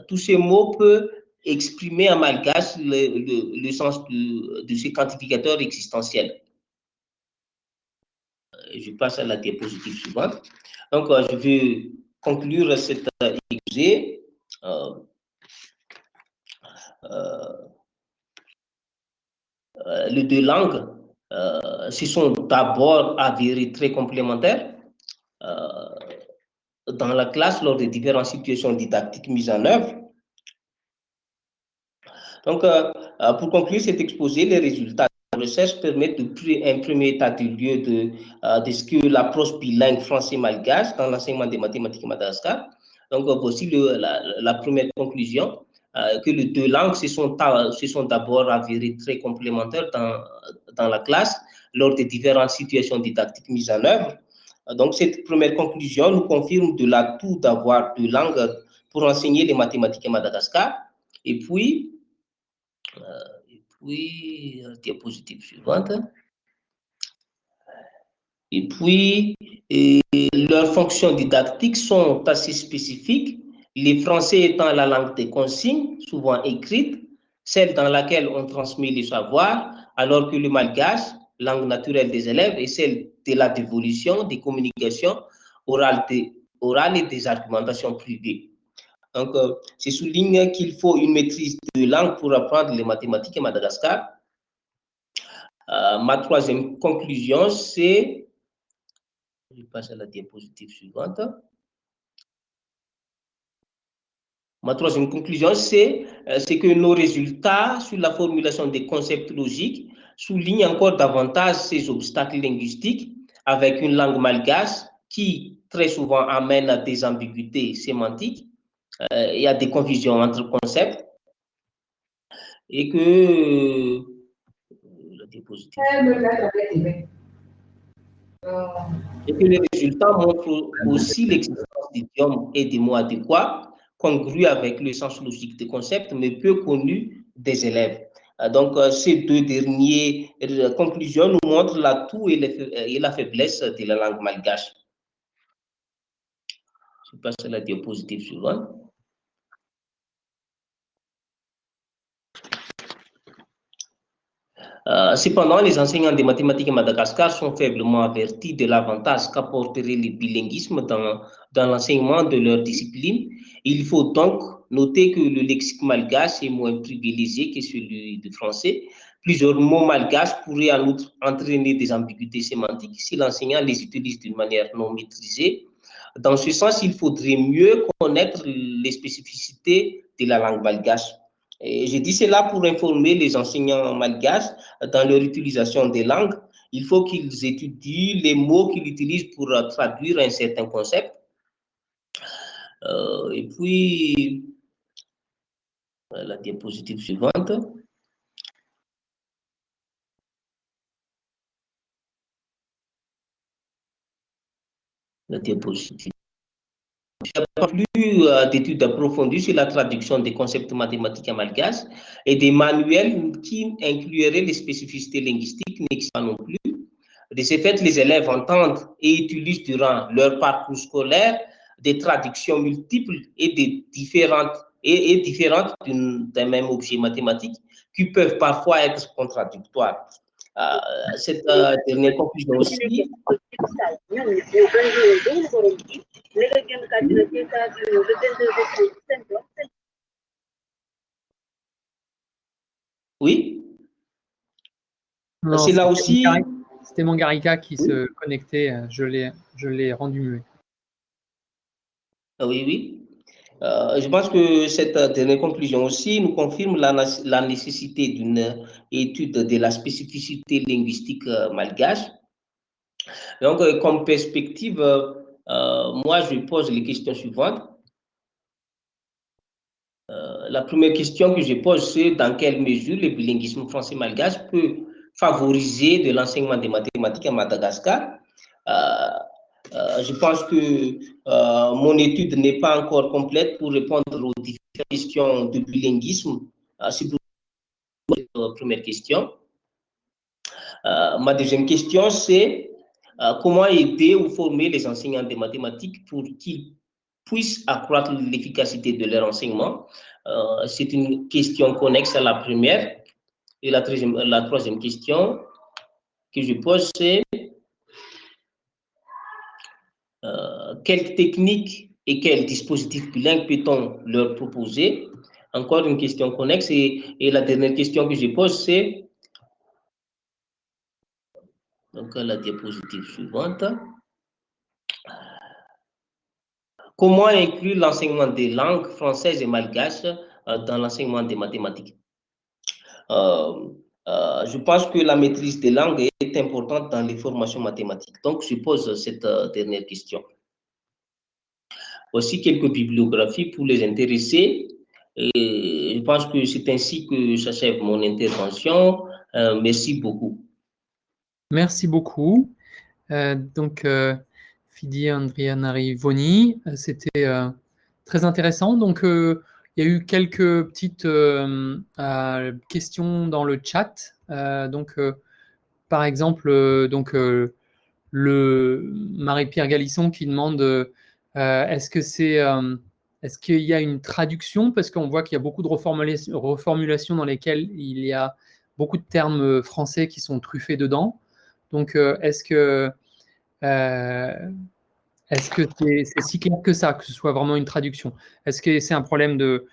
tous ces mots peuvent exprimer en malgache le sens de ce quantificateur existentiel. Je passe à la diapositive suivante. Donc, je vais conclure cette exposé. Les deux langues se sont d'abord avérées très complémentaires dans la classe lors des différentes situations didactiques mises en œuvre. Donc, pour conclure cet exposé, les résultats de la recherche permettent un premier état de lieu de ce que l'approche bilingue français-malgache dans l'enseignement des mathématiques à Madagascar. Donc, voici la première conclusion, que les deux langues se sont d'abord avérées très complémentaires dans la classe lors des différentes situations didactiques mises en œuvre. Donc, cette première conclusion nous confirme de l'atout d'avoir deux langues pour enseigner les mathématiques à Madagascar. Et puis, diapositive suivante. Et puis, leurs fonctions didactiques sont assez spécifiques. Les français étant la langue des consignes, souvent écrite, celle dans laquelle on transmet les savoirs, alors que le malgache, langue naturelle des élèves, est celle de la dévolution, des communications orales et des argumentations privées. Donc, je souligne qu'il faut une maîtrise de langue pour apprendre les mathématiques à Madagascar. Ma troisième conclusion, c'est... Je passe à la diapositive suivante. Ma troisième conclusion, c'est que nos résultats sur la formulation des concepts logiques soulignent encore davantage ces obstacles linguistiques avec une langue malgache qui très souvent amène à des ambiguïtés sémantiques et à des confusions entre concepts, et que la diapositive et que les résultats montrent aussi l'existence d'idiomes et des mots adéquats, congrus avec le sens logique des concepts, mais peu connus des élèves. Donc, ces deux dernières conclusions nous montrent l'atout et la faiblesse de la langue malgache. Je passe à la diapositive suivante. Cependant, les enseignants des mathématiques à Madagascar sont faiblement avertis de l'avantage qu'apporterait le bilinguisme dans l'enseignement de leur discipline. Il faut donc noter que le lexique malgache est moins privilégié que celui du français. Plusieurs mots malgaches pourraient en outre entraîner des ambiguïtés sémantiques si l'enseignant les utilise d'une manière non maîtrisée. Dans ce sens, il faudrait mieux connaître les spécificités de la langue malgache. Et j'ai dit cela pour informer les enseignants malgaches dans leur utilisation des langues il faut qu'ils étudient les mots qu'ils utilisent pour traduire un certain concept. Et puis, la diapositive suivante. La diapositive. Il n'y a pas plus d'études approfondies sur la traduction des concepts mathématiques en malgache et des manuels qui incluiraient les spécificités linguistiques n'existent pas non plus. De ce fait, les élèves entendent et utilisent durant leur parcours scolaire des traductions multiples et différentes d'un même objet mathématique qui peuvent parfois être contradictoires. Cette dernière conclusion aussi. Oui. C'est là aussi. C'était Mangarika qui se connectait. Je l'ai rendu muet. Oui, oui. Je pense que cette dernière conclusion aussi nous confirme la nécessité d'une étude de la spécificité linguistique malgache. Donc, comme perspective, moi, je pose les questions suivantes. La première question que je pose, c'est dans quelle mesure le bilinguisme français-malgache peut favoriser de l'enseignement des mathématiques à Madagascar. Je pense que mon étude n'est pas encore complète pour répondre aux différentes questions de bilinguisme. C'est pour la première question. Ma deuxième question, c'est comment aider ou former les enseignants de mathématiques pour qu'ils puissent accroître l'efficacité de leur enseignement. C'est une question connexe à la première. Et la troisième question que je pose, c'est quelles techniques et quels dispositifs bilingues peut-on leur proposer? Encore une question connexe. Et la dernière question que je pose, c'est donc la diapositive suivante. Comment inclure l'enseignement des langues françaises et malgaches dans l'enseignement des mathématiques? Je pense que la maîtrise des langues est importante dans les formations mathématiques. Donc, je pose cette dernière question. Aussi quelques bibliographies pour les intéressés. Et je pense que c'est ainsi que s'achève mon intervention. Merci beaucoup. Merci beaucoup. Donc, Fidi Andrianari Voni, c'était très intéressant. Donc, il y a eu quelques petites questions dans le chat. Donc, par exemple, le Marie-Pierre Galisson qui demande est-ce qu'il y a une traduction? Parce qu'on voit qu'il y a beaucoup de reformulations dans lesquelles il y a beaucoup de termes français qui sont truffés dedans. Donc, est-ce que c'est si clair que ça, que ce soit vraiment une traduction? Est-ce que c'est un problème de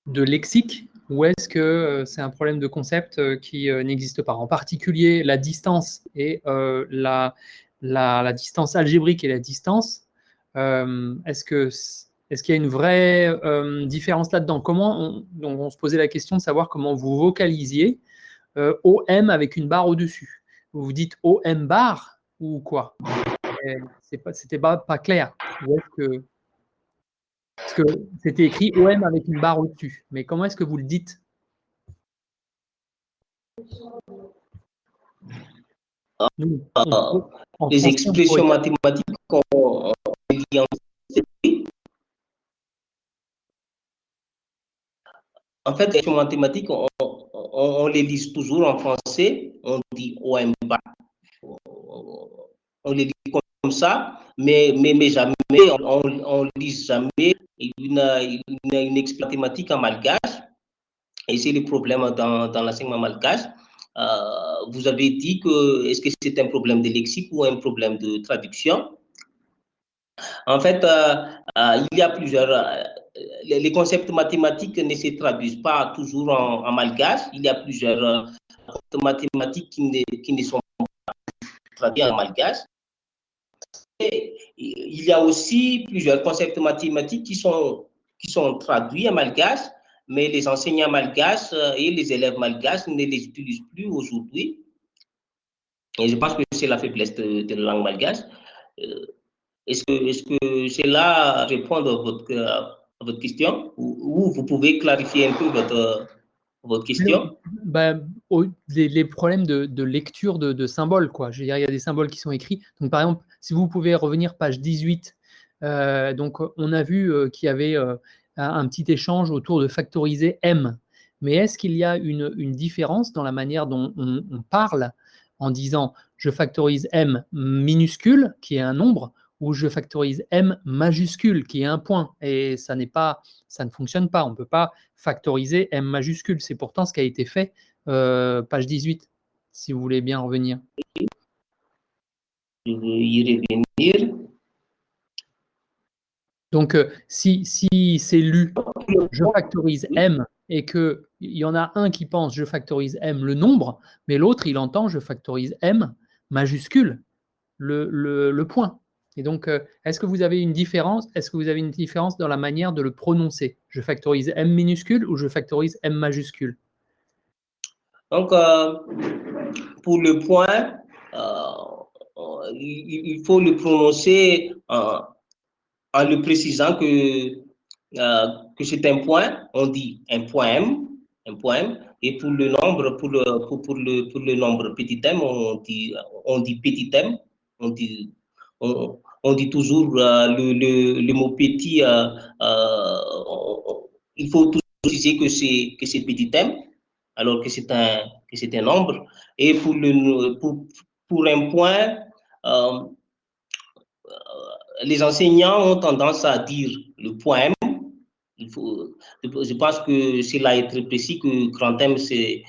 lexique ou est-ce que c'est un problème de concept qui n'existe pas? En particulier, la distance et la distance algébrique et la distance, est-ce qu'il y a une vraie différence là-dedans? Donc on se posait la question de savoir comment vous vocalisiez OM avec une barre au-dessus. Vous dites OM barre ou quoi? C'était pas clair. Parce que c'était écrit OM avec une barre au-dessus. Mais comment est-ce que vous le dites? Les expressions mathématiques qu'on dit en fait, les expressions mathématiques, on les lit toujours en français, on dit OM barre. On les lit comme ça, mais jamais, on ne lit jamais une expression mathématique en malgache. Et c'est le problème dans l'enseignement malgache. Vous avez dit que est-ce que c'est un problème de lexique ou un problème de traduction? En fait, il y a plusieurs. Les concepts mathématiques ne se traduisent pas toujours en malgache. Il y a plusieurs concepts mathématiques qui ne sont pas traduits en malgache. Et il y a aussi plusieurs concepts mathématiques qui sont traduits en malgache, mais les enseignants malgaches et les élèves malgaches ne les utilisent plus aujourd'hui. Et je pense que c'est la faiblesse de la langue malgache. Est-ce que cela répond à votre question ou vous pouvez clarifier un peu votre question? Les problèmes de lecture de symboles, quoi. Je veux dire, il y a des symboles qui sont écrits. Donc, par exemple, si vous pouvez revenir page 18, donc on a vu qu'il y avait un petit échange autour de factoriser M. Mais est-ce qu'il y a une différence dans la manière dont on parle en disant je factorise M minuscule, qui est un nombre, ou je factorise M majuscule, qui est un point? Et ça ne fonctionne pas. On ne peut pas factoriser M majuscule. C'est pourtant ce qui a été fait, page 18, si vous voulez bien revenir. Je vais y revenir. Donc, si c'est lu, je factorise M, et qu'il y en a un qui pense je factorise M le nombre, mais l'autre, il entend je factorise M majuscule, le point. Et donc, est-ce que vous avez une différence? Est-ce que vous avez une différence dans la manière de le prononcer? Je factorise M minuscule ou je factorise M majuscule? Donc, pour le point, il faut le prononcer en le précisant que c'est un point, on dit un poème, et pour le nombre, pour le nombre petit m, on dit petit m, on dit toujours le mot petit, il faut toujours préciser que c'est petit m, alors que c'est un nombre, et pour un point, les enseignants ont tendance à dire le poème. Je pense que cela est très précis que grand M, c'est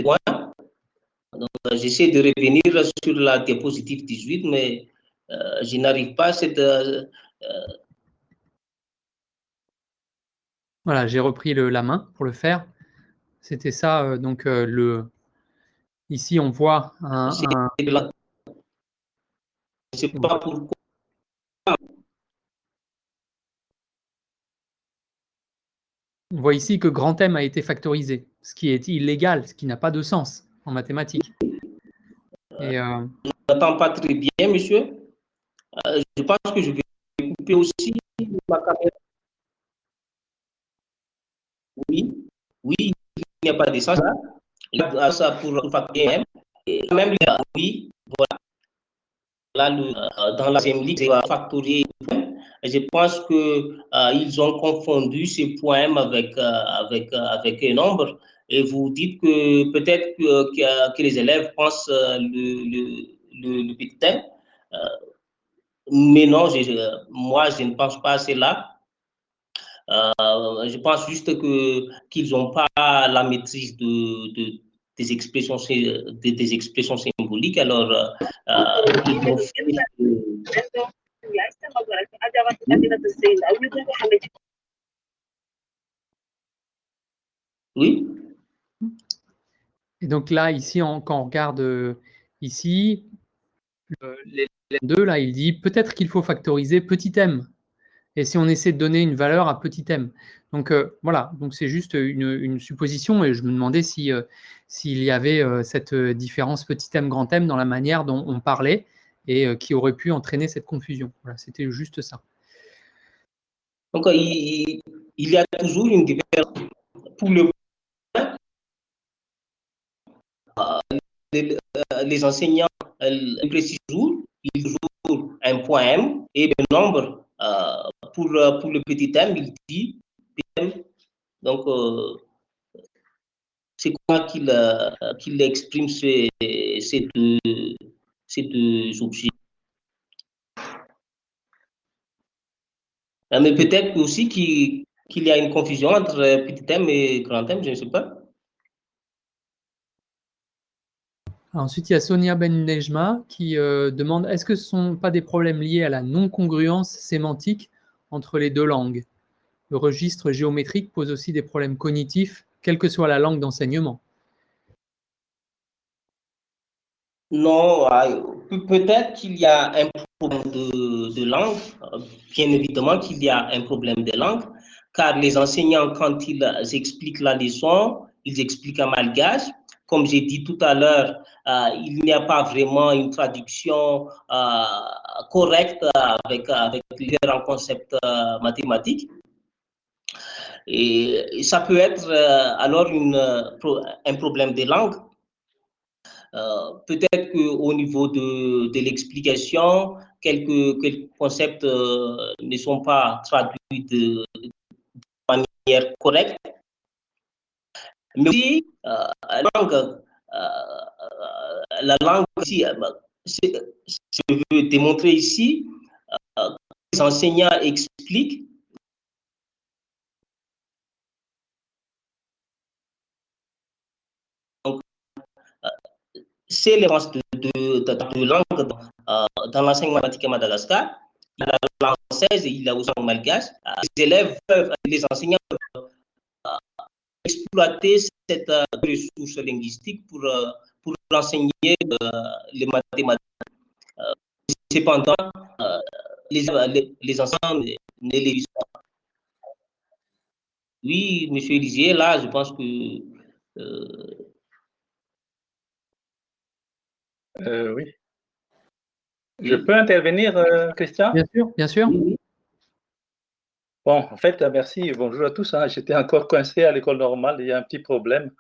point. Donc, j'essaie de revenir sur la diapositive 18, mais je n'arrive pas à cette... Voilà, j'ai repris la main pour le faire. C'était ça, donc ici on voit Je ne sais pas pourquoi. On voit ici que grand M a été factorisé, ce qui est illégal, ce qui n'a pas de sens en mathématiques. Et, je n'entends pas très bien, monsieur. Je pense que je vais couper aussi ma caméra. Oui, il n'y a pas de sens. Là, ça pour factorer M. Et même là, oui, voilà. Là, dans la deuxième ligue, c'est factorier. Je pense qu'ils ont confondu ces poèmes avec un nombre. Et vous dites que peut-être que les élèves pensent le petit thème. Mais non, moi, je ne pense pas à cela. Je pense juste qu'ils n'ont pas la maîtrise des expressions symboliques. Alors, ils vont faire... Oui. Et donc là, ici, quand on regarde ici, l'élève 2, là, il dit peut-être qu'il faut factoriser petit m. Et si on essaie de donner une valeur à petit m. Donc voilà, donc c'est juste une supposition, et je me demandais s'il y avait cette différence petit m, grand m dans la manière dont on parlait, et qui aurait pu entraîner cette confusion. Voilà, c'était juste ça. Donc, il y a toujours une différence. Pour le les enseignants précisent toujours, ils jouent un poème et le nombre pour le petit m, il dit PM. Donc, c'est quoi qu'il exprime ces deux objets. Mais peut-être aussi qu'il y a une confusion entre petit m et grand m, je ne sais pas. Ensuite, il y a Sonia Ben-Nejma qui demande est-ce que ce ne sont pas des problèmes liés à la non-congruence sémantique entre les deux langues? Le registre géométrique pose aussi des problèmes cognitifs, quelle que soit la langue d'enseignement. Non, peut-être qu'il y a un problème de langue, bien évidemment qu'il y a un problème de langue, car les enseignants, quand ils expliquent la leçon, ils expliquent en malgache. Comme j'ai dit tout à l'heure, il n'y a pas vraiment une traduction correcte avec les différents concepts mathématiques. Et ça peut être alors un problème de langue. Peut-être qu'au niveau de l'explication, quelques concepts ne sont pas traduits de manière correcte. Mais aussi, la langue ici, je veux démontrer ici, les enseignants expliquent. Donc, c'est l'errance de langue dans l'enseignement mathématique à Madagascar. Il y a la langue française et il y a aussi la langue malgache. Les enseignants peuvent exploiter cette ressource linguistique pour enseigner les mathématiques. Cependant, les enseignants ne les lisent pas. Oui, monsieur Élisier, là, je pense que... Oui. Je peux intervenir, Christian? Bien sûr, bien sûr. Oui. Bon, en fait, merci. Bonjour à tous. J'étais encore coincé à l'école normale. Il y a un petit problème.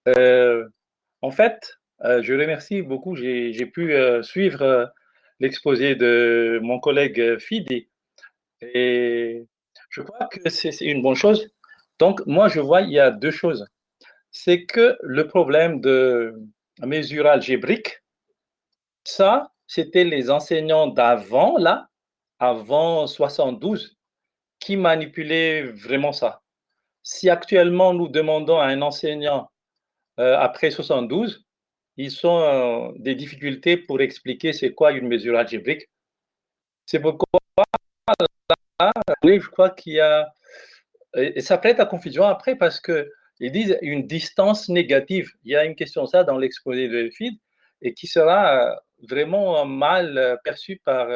En fait, je remercie beaucoup. J'ai pu suivre l'exposé de mon collègue Fidi. Et je crois que c'est une bonne chose. Donc, moi, je vois, il y a deux choses. C'est que le problème de mesure algébrique, ça, c'était les enseignants d'avant, là, avant 72, qui manipulaient vraiment ça. Si actuellement nous demandons à un enseignant après 72, ils ont des difficultés pour expliquer c'est quoi une mesure algébrique. C'est pourquoi, oui, je crois qu'il y a... Et ça prête à confusion après parce qu'ils disent une distance négative. Il y a une question ça dans l'exposé de FID et qui sera vraiment mal perçue par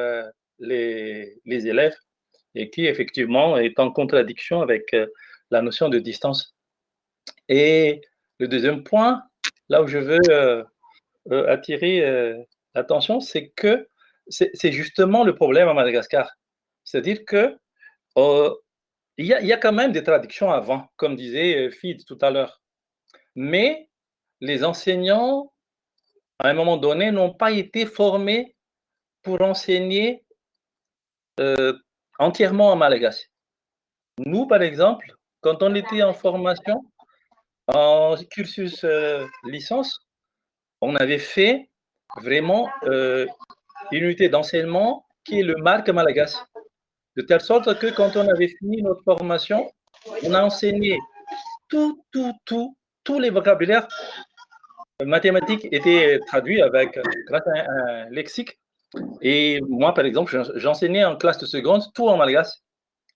les élèves et qui effectivement est en contradiction avec la notion de distance. Et le deuxième point, là où je veux attirer l'attention, c'est que c'est justement le problème à Madagascar. C'est-à-dire que il y a quand même des traductions avant, comme disait Fid tout à l'heure. Mais les enseignants, à un moment donné, n'ont pas été formés pour enseigner entièrement en malagasy. Nous, par exemple, quand on était en formation, en cursus licence, on avait fait vraiment une unité d'enseignement qui est le marque malagasy. De telle sorte que quand on avait fini notre formation, on a enseigné tous les vocabulaires mathématiques étaient traduits grâce à un lexique. Et moi, par exemple, j'enseignais en classe de seconde tout en malgache,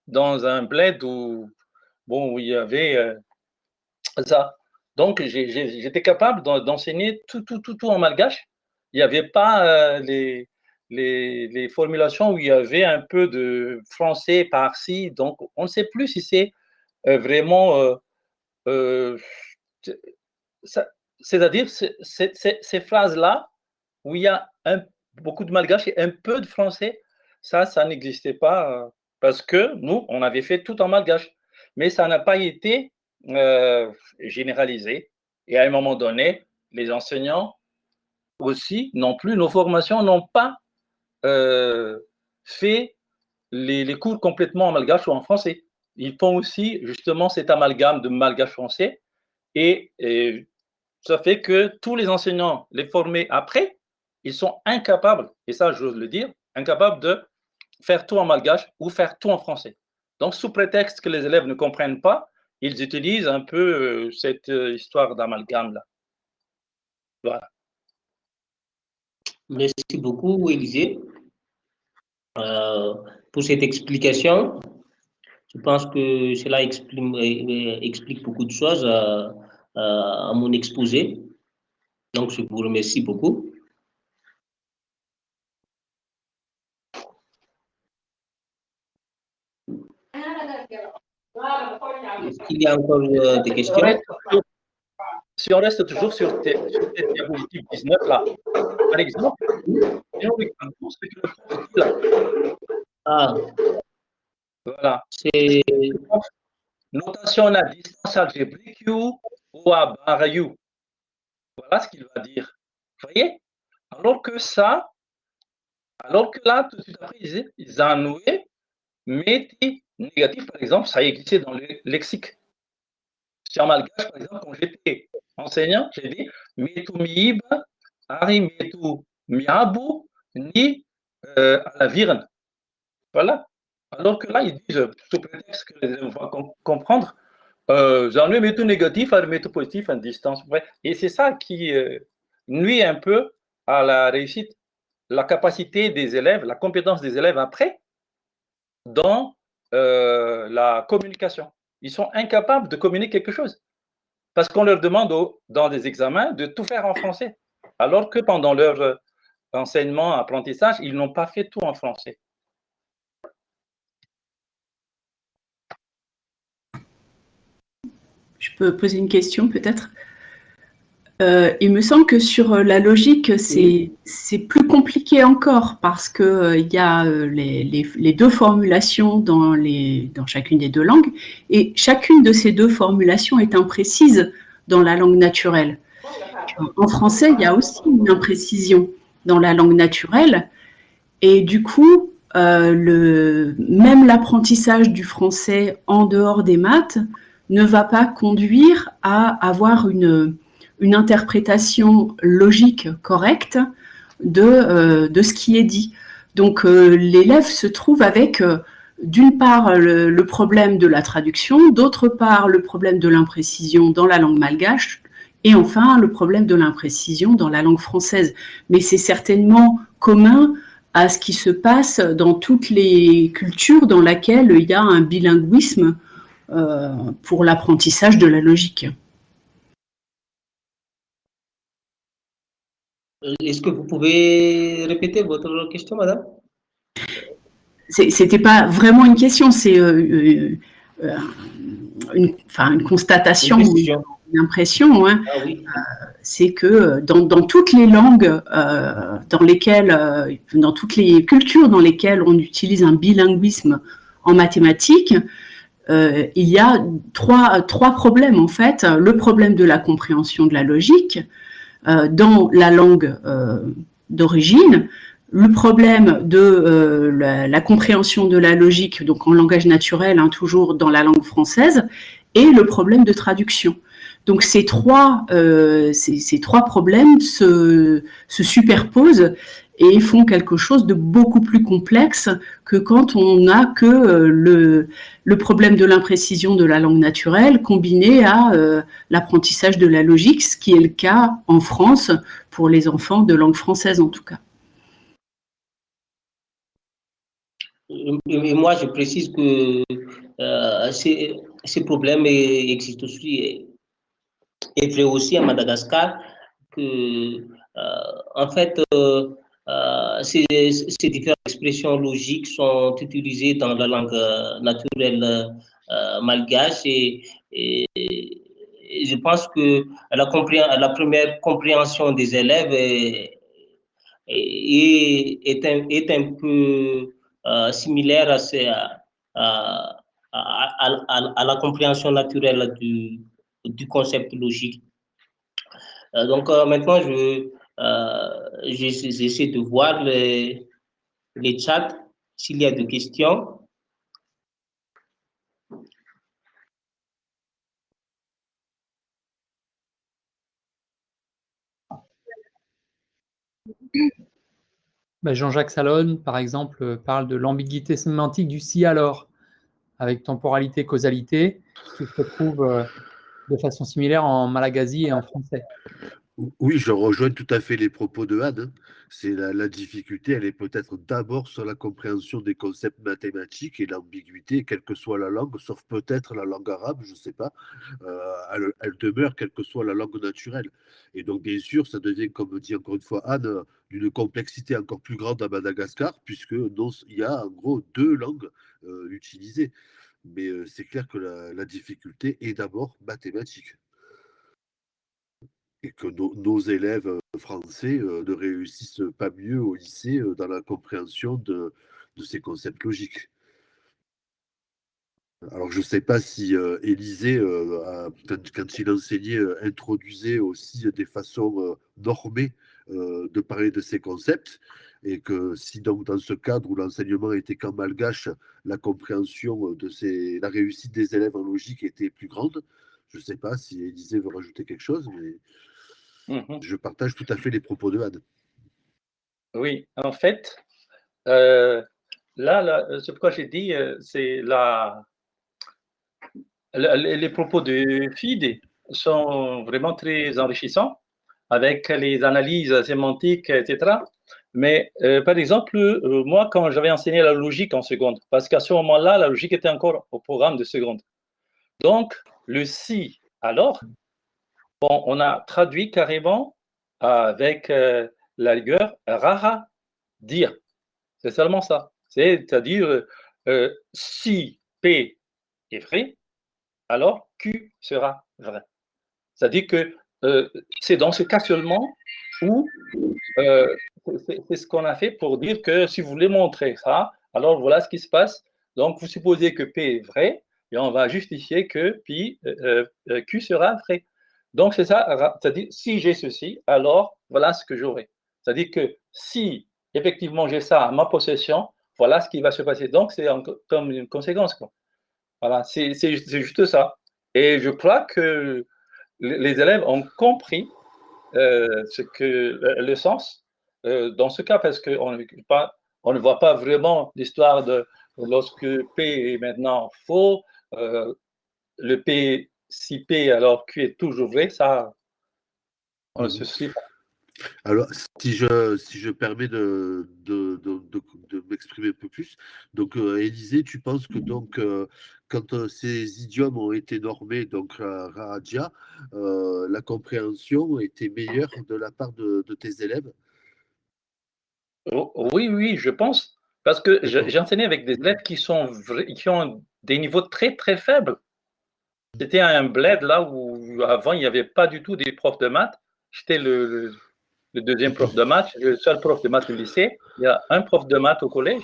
dans un bled où il y avait ça. Donc, j'étais capable d'enseigner tout en malgache. Il n'y avait pas les formulations où il y avait un peu de français par-ci. Donc, on ne sait plus si c'est vraiment... c'est-à-dire, ces phrases-là, où il y a beaucoup de malgache et un peu de français, ça n'existait pas parce que nous, on avait fait tout en malgache. Mais ça n'a pas été généralisé. Et à un moment donné, les enseignants aussi non plus, nos formations n'ont pas fait les cours complètement en malgache ou en français. Ils font aussi justement cet amalgame de malgache français et ça fait que tous les enseignants, les formés après, ils sont incapables, et ça j'ose le dire, incapables de faire tout en malgache ou faire tout en français. Donc, sous prétexte que les élèves ne comprennent pas, ils utilisent un peu cette histoire d'amalgame-là. Voilà. Merci beaucoup, Élisée, pour cette explication. Je pense que cela explique beaucoup de choses à mon exposé. Donc, je vous remercie beaucoup. Est-ce qu'il y a encore des questions? Si on reste toujours sur cette diapositive 19 là, par exemple, ce que le prof dit là. Ah, Voilà. c'est Notation à distance algébrique U ou à barre U. Voilà ce qu'il va dire. Vous voyez? Alors que là, tout de suite après, ils ont noué, métis négatif, par exemple, ça existait dans le lexique. Sur malgache, par exemple, quand j'étais enseignant, j'ai dit Metu miiba, ari metu miabu, ni à la virne. Voilà. Alors que là, ils disent, sous prétexte que les élèves vont comprendre, j'en ai metu négatif, ari metu positif en distance. Et c'est ça qui nuit un peu à la réussite, la capacité des élèves, la compétence des élèves après dans la communication. Ils sont incapables de communiquer quelque chose. Parce qu'on leur demande dans des examens de tout faire en français, alors que pendant leur enseignement, apprentissage, ils n'ont pas fait tout en français. Je peux poser une question peut-être? Il me semble que sur la logique, c'est plus compliqué encore parce que il y a les deux formulations dans chacune des deux langues et chacune de ces deux formulations est imprécise dans la langue naturelle. En français, il y a aussi une imprécision dans la langue naturelle et du coup, même l'apprentissage du français en dehors des maths ne va pas conduire à avoir une interprétation logique correcte de ce qui est dit. Donc l'élève se trouve avec d'une part le problème de la traduction, d'autre part le problème de l'imprécision dans la langue malgache, et enfin le problème de l'imprécision dans la langue française. Mais c'est certainement commun à ce qui se passe dans toutes les cultures dans lesquelles il y a un bilinguisme pour l'apprentissage de la logique. Est-ce que vous pouvez répéter votre question, madame? C'était pas vraiment une question, c'est une constatation, une impression. Hein. Ah, oui. C'est que dans toutes les langues, dans toutes les cultures dans lesquelles on utilise un bilinguisme en mathématiques, il y a trois problèmes en fait. Le problème de la compréhension de la logique dans la langue d'origine, le problème de la compréhension de la logique, donc en langage naturel, hein, toujours dans la langue française, et le problème de traduction. Donc ces trois problèmes se superposent et font quelque chose de beaucoup plus complexe que quand on n'a que le problème de l'imprécision de la langue naturelle combiné à l'apprentissage de la logique, ce qui est le cas en France pour les enfants de langue française en tout cas. Et moi, je précise que ces problèmes existent aussi, et vrai aussi à Madagascar, que en fait, ces différentes expressions logiques sont utilisées dans la langue naturelle malgache et je pense que la première compréhension des élèves est un peu similaire à la compréhension naturelle du concept logique. Donc maintenant, j'essaie de voir les chats, s'il y a des questions. Jean-Jacques Salon, par exemple, parle de l'ambiguïté sémantique du si alors, avec temporalité, causalité, qui se trouve de façon similaire en malagasy et en français. Oui, je rejoins tout à fait les propos de Anne. Hein. C'est la difficulté, elle est peut-être d'abord sur la compréhension des concepts mathématiques et l'ambiguïté, quelle que soit la langue, sauf peut-être la langue arabe, je ne sais pas. Elle demeure quelle que soit la langue naturelle. Et donc, bien sûr, ça devient, comme dit encore une fois Anne, d'une complexité encore plus grande à Madagascar, puisque il y a en gros deux langues utilisées. Mais c'est clair que la difficulté est d'abord mathématique. Et que nos élèves français ne réussissent pas mieux au lycée dans la compréhension de ces concepts logiques. Alors, je ne sais pas si Élisée, quand il enseignait, introduisait aussi des façons normées de parler de ces concepts, et que si donc dans ce cadre où l'enseignement était qu'en malgache, la compréhension la réussite des élèves en logique était plus grande. Je ne sais pas si Élisée veut rajouter quelque chose, mais je partage tout à fait les propos de Anne. Oui, en fait, là, c'est pourquoi j'ai dit, c'est les propos de FIDE sont vraiment très enrichissants avec les analyses sémantiques, etc. Mais par exemple, moi, quand j'avais enseigné la logique en seconde, parce qu'à ce moment-là, la logique était encore au programme de seconde. Donc, le si, alors, bon, on a traduit carrément avec la rigueur, raha, dire. C'est seulement ça. C'est-à-dire, si P est vrai, alors Q sera vrai. C'est-à-dire que c'est dans ce cas seulement où c'est ce qu'on a fait pour dire que si vous voulez montrer ça, alors voilà ce qui se passe. Donc, vous supposez que P est vrai et on va justifier que Q sera vrai. Donc, c'est ça. C'est-à-dire, si j'ai ceci, alors voilà ce que j'aurai. C'est-à-dire que si effectivement j'ai ça à ma possession, voilà ce qui va se passer. Donc, c'est comme une conséquence, quoi. Voilà, c'est juste ça. Et je crois que les élèves ont compris le sens dans ce cas, parce qu'on ne voit pas vraiment l'histoire de lorsque P est maintenant faux, le P, si P alors Q est toujours vrai, ça, on ne se suit pas. Alors, si je permets de m'exprimer un peu plus, donc Élisée, tu penses que donc quand ces idiomes ont été normés, donc Rahadia, la compréhension était meilleure de la part de tes élèves? Oui, oui, je pense, parce que D'accord. j'ai enseigné avec des élèves qui ont des niveaux très très faibles. C'était un bled là où avant il n'y avait pas du tout des profs de maths. J'étais le deuxième prof de maths, le seul prof de maths au lycée. Il y a un prof de maths au collège.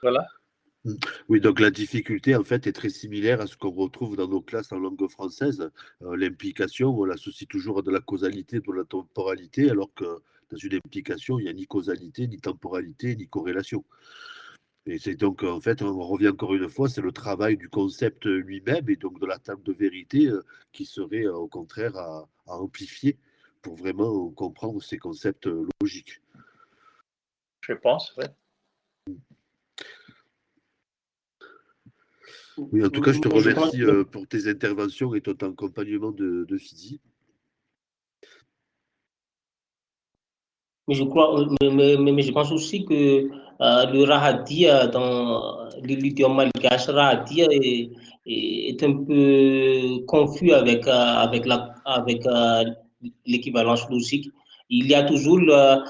Voilà. Oui, donc la difficulté, en fait, est très similaire à ce qu'on retrouve dans nos classes en langue française. L'implication, on l'associe toujours à de la causalité, de la temporalité, alors que dans une implication, il n'y a ni causalité, ni temporalité, ni corrélation. Et c'est donc, en fait, on revient encore une fois, c'est le travail du concept lui-même et donc de la table de vérité qui serait au contraire à amplifier pour vraiment comprendre ces concepts logiques. Je pense, oui. Oui, en tout cas, je te Je pense remercie pour tes interventions et ton accompagnement de physique. Mais je crois, mais je pense aussi que le rahadia dans l'idiome malgache, rahadia est un peu confus avec l'équivalence logique. Il y a toujours la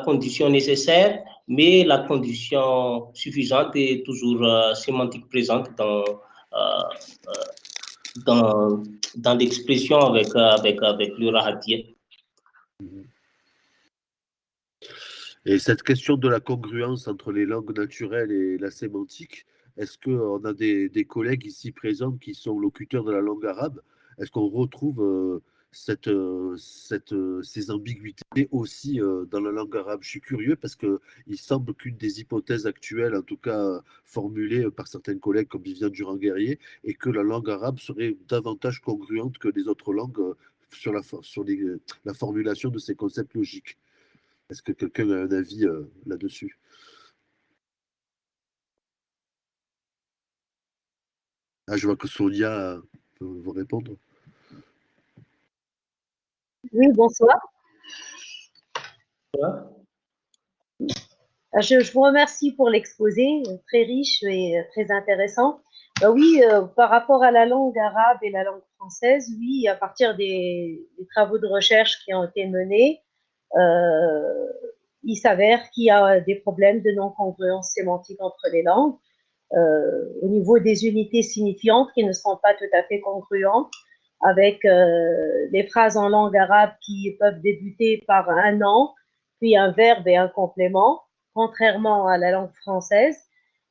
condition nécessaire, mais la condition suffisante est toujours sémantique présente dans l'expression avec le rahadia. Et cette question de la congruence entre les langues naturelles et la sémantique, est-ce qu'on a des collègues ici présents qui sont locuteurs de la langue arabe? Est-ce qu'on retrouve ces ambiguïtés aussi dans la langue arabe? Je suis curieux parce qu'il semble qu'une des hypothèses actuelles, en tout cas formulées par certains collègues comme Viviane Durand-Guerrier, est que la langue arabe serait davantage congruente que les autres langues sur la formulation de ces concepts logiques. Est-ce que quelqu'un a un avis là-dessus? Ah, je vois que Sonia peut vous répondre. Oui, bonsoir. Je vous remercie pour l'exposé, très riche et très intéressant. Oui, par rapport à la langue arabe et la langue française, oui, à partir des travaux de recherche qui ont été menés, il s'avère qu'il y a des problèmes de non-congruence sémantique entre les langues. au niveau des unités signifiantes qui ne sont pas tout à fait congruentes, avec des phrases en langue arabe qui peuvent débuter par un nom, puis un verbe et un complément, contrairement à la langue française.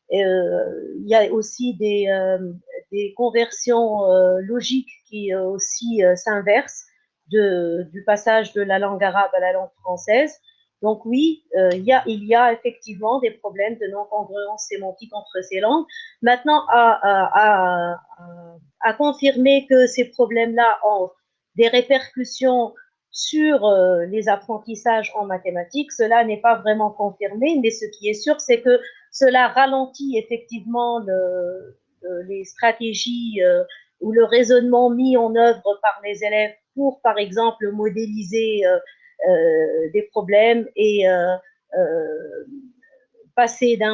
Il y a aussi des conversions logiques qui aussi s'inversent du passage de la langue arabe à la langue française. Donc oui, il y a effectivement des problèmes de non-congruence sémantique entre ces langues. Maintenant, à confirmer que ces problèmes-là ont des répercussions sur les apprentissages en mathématiques, cela n'est pas vraiment confirmé, mais ce qui est sûr, c'est que cela ralentit effectivement les stratégies ou le raisonnement mis en œuvre par les élèves pour, par exemple, modéliser des problèmes et passer du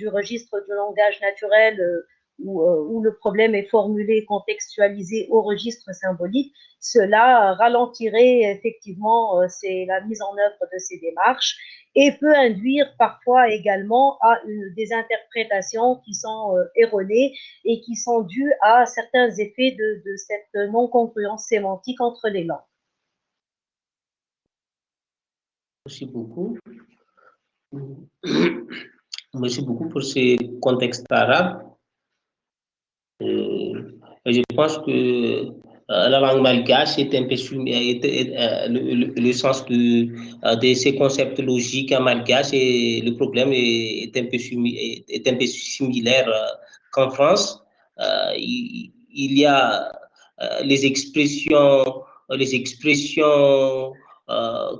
registre du langage naturel où le problème est formulé, contextualisé au registre symbolique. Cela ralentirait effectivement la mise en œuvre de ces démarches et peut induire parfois également à des interprétations qui sont erronées et qui sont dues à certains effets de cette non-congruence sémantique entre les langues. Merci beaucoup. Merci beaucoup pour ces contextes arabes. Je pense que la langue malgache est un peu le sens de ces concepts logiques en malgache et le problème est un peu similaire qu'en France. Il y a les expressions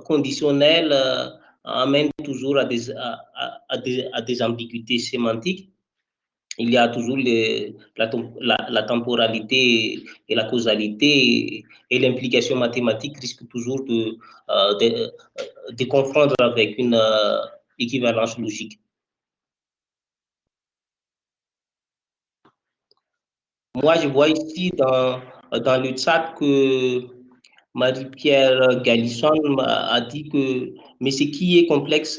conditionnelles amènent toujours à des ambiguïtés sémantiques. Il y a toujours la temporalité et la causalité et l'implication mathématique risque toujours de confondre avec une équivalence logique. Moi, je vois ici dans le chat que Marie-Pierre Galisson a dit que mais ce qui est complexe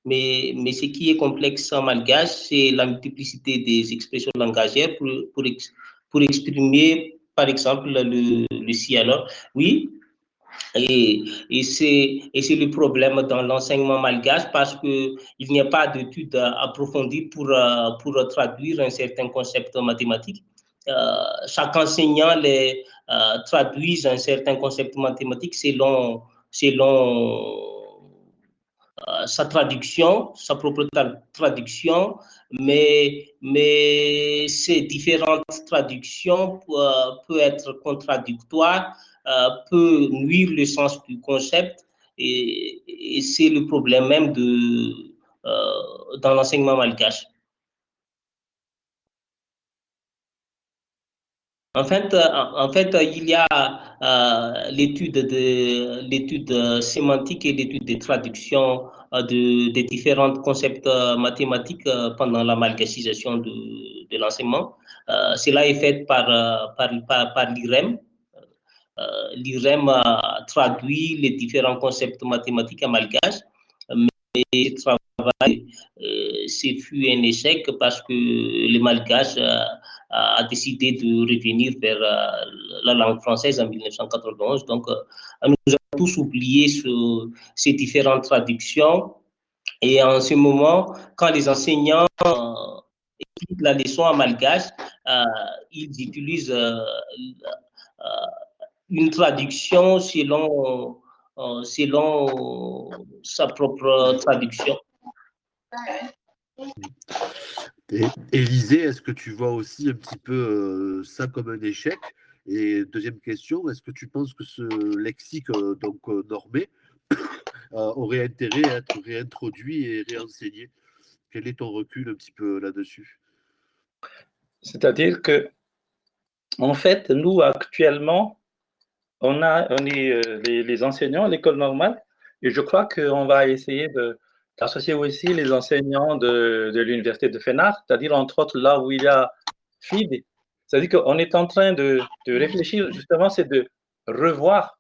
mais ce qui est complexe en malgache, c'est la multiplicité des expressions langagères pour exprimer, par exemple, le si alors. Oui, et c'est le problème dans l'enseignement malgache parce qu'il n'y a pas d'études approfondies pour traduire un certain concept mathématique. Chaque enseignant traduit un certain concept mathématique selon sa traduction, sa propre traduction, mais ces différentes traductions peuvent être contradictoires, peut nuire le sens du concept et c'est le problème même dans l'enseignement malgache. En fait, il y a l'étude sémantique et l'étude des traductions des différents concepts mathématiques pendant la malgacisation de l'enseignement. Cela est fait par l'IREM. L'IREM a traduit les différents concepts mathématiques en malgache, mais ce travail c'est fut un échec parce que les malgaches a décidé de revenir vers la langue française en 1991. Donc, nous avons tous oublié ces différentes traductions. Et en ce moment, quand les enseignants écoutent la leçon en malgache, ils utilisent une traduction selon sa propre traduction. Et Élisée, est-ce que tu vois aussi un petit peu ça comme un échec? Et deuxième question, est-ce que tu penses que ce lexique normé aurait intérêt à être réintroduit et réenseigné? Quel est ton recul un petit peu là-dessus? C'est-à-dire que, en fait, nous, actuellement, on est les enseignants à l'école normale, et je crois qu'on va essayer d'associer aussi les enseignants de l'université de Fenard, c'est-à-dire entre autres là où il y a FID. C'est-à-dire qu'on est en train de réfléchir, justement, c'est de revoir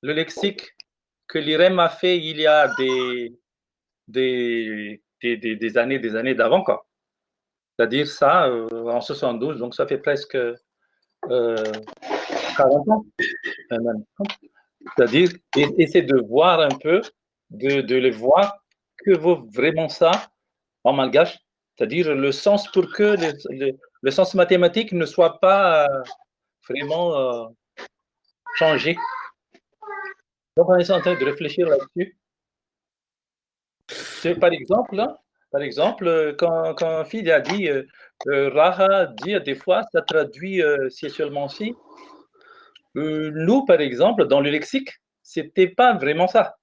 le lexique que l'IREM a fait il y a des années d'avant, quoi. c'est-à-dire ça en 72, donc ça fait presque 40 ans. Même. C'est-à-dire, essayer de voir un peu, de les voir, que vaut vraiment ça en malgache, c'est-à-dire le sens pour que le sens mathématique ne soit pas vraiment changé. Donc, on est en train de réfléchir là-dessus. Par exemple, quand Phil a dit Raha, dire des fois, ça traduit si seulement si. Nous, par exemple, dans le lexique, c'était pas vraiment ça.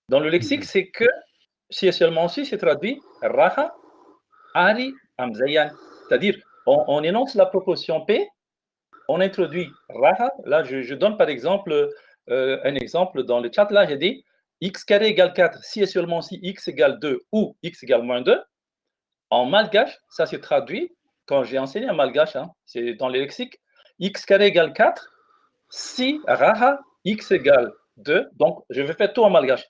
Dans le lexique, c'est que si seulement si, c'est traduit Raha, Ari, Amzayan. C'est-à-dire, on énonce la proposition P, on introduit Raha. Là, je donne par exemple un exemple dans le chat. Là, j'ai dit x carré égale 4, si et seulement si x égale 2 ou x égale moins 2. En malgache, ça s'est traduit, quand j'ai enseigné en malgache, hein, c'est dans le lexique, x carré égale 4, si Raha, x égale 2. Donc, je vais faire tout en malgache.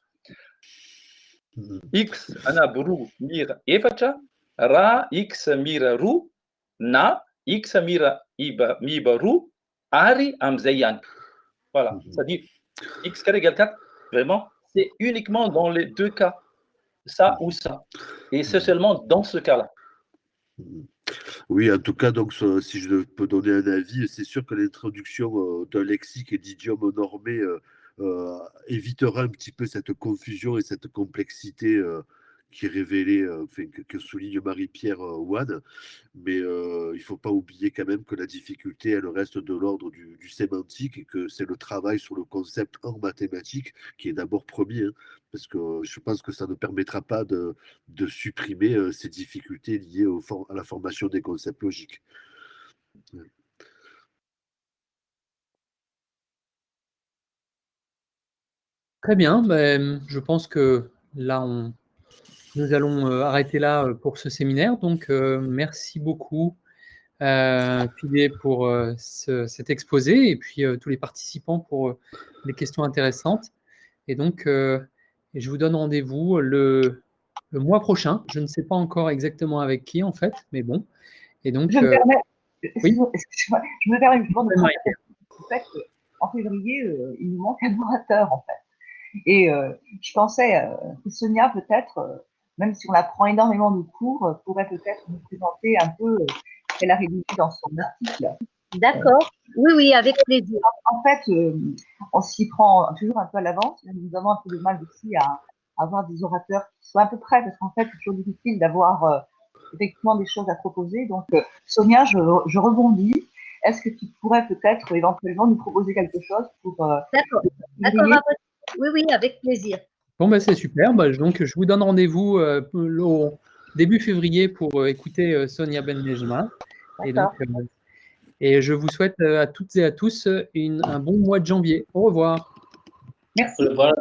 X anaburu mir efacha, Ra x mira ru, na x mira miba ru, Ari amzayan. Voilà, c'est-à-dire x carré égale 4, vraiment, c'est uniquement dans les deux cas, ça ou ça. Et c'est seulement dans ce cas-là. Oui, en tout cas, donc, si je peux donner un avis, c'est sûr que l'introduction d'un lexique et d'idiome normé évitera un petit peu cette confusion et cette complexité qui est révélée, que souligne Marie-Pierre Ouane. Mais il ne faut pas oublier quand même que la difficulté, elle reste de l'ordre du sémantique et que c'est le travail sur le concept en mathématiques qui est d'abord premier, hein, parce que je pense que ça ne permettra pas de supprimer ces difficultés liées à la formation des concepts logiques. Très bien, ben, je pense que là, nous allons arrêter là pour ce séminaire. Donc, merci beaucoup, Philé, pour cet exposé et puis tous les participants pour les questions intéressantes. Et donc, je vous donne rendez-vous le mois prochain. Je ne sais pas encore exactement avec qui, en fait, mais bon. Et donc, Je me permets, oui. excusez-moi, je me permets justement de vous dire le fait qu'en février, il nous manque un orateur, en fait. Et je pensais que Sonia, peut-être, même si on apprend énormément de cours, pourrait peut-être nous présenter un peu ce qu'elle a rédigé dans son article. D'accord. Oui, avec plaisir. En fait, on s'y prend toujours un peu à l'avance. Nous avons un peu de mal aussi à avoir des orateurs qui soient à peu près, parce qu'en fait, c'est toujours difficile d'avoir effectivement des choses à proposer. Donc, Sonia, je rebondis. Est-ce que tu pourrais peut-être éventuellement nous proposer quelque chose pour… D'accord. Oui, avec plaisir. Bon, ben, c'est super. Donc, je vous donne rendez-vous au début février pour écouter Sonia Ben-Nejma. Et je vous souhaite à toutes et à tous un bon mois de janvier. Au revoir. Merci. Au revoir.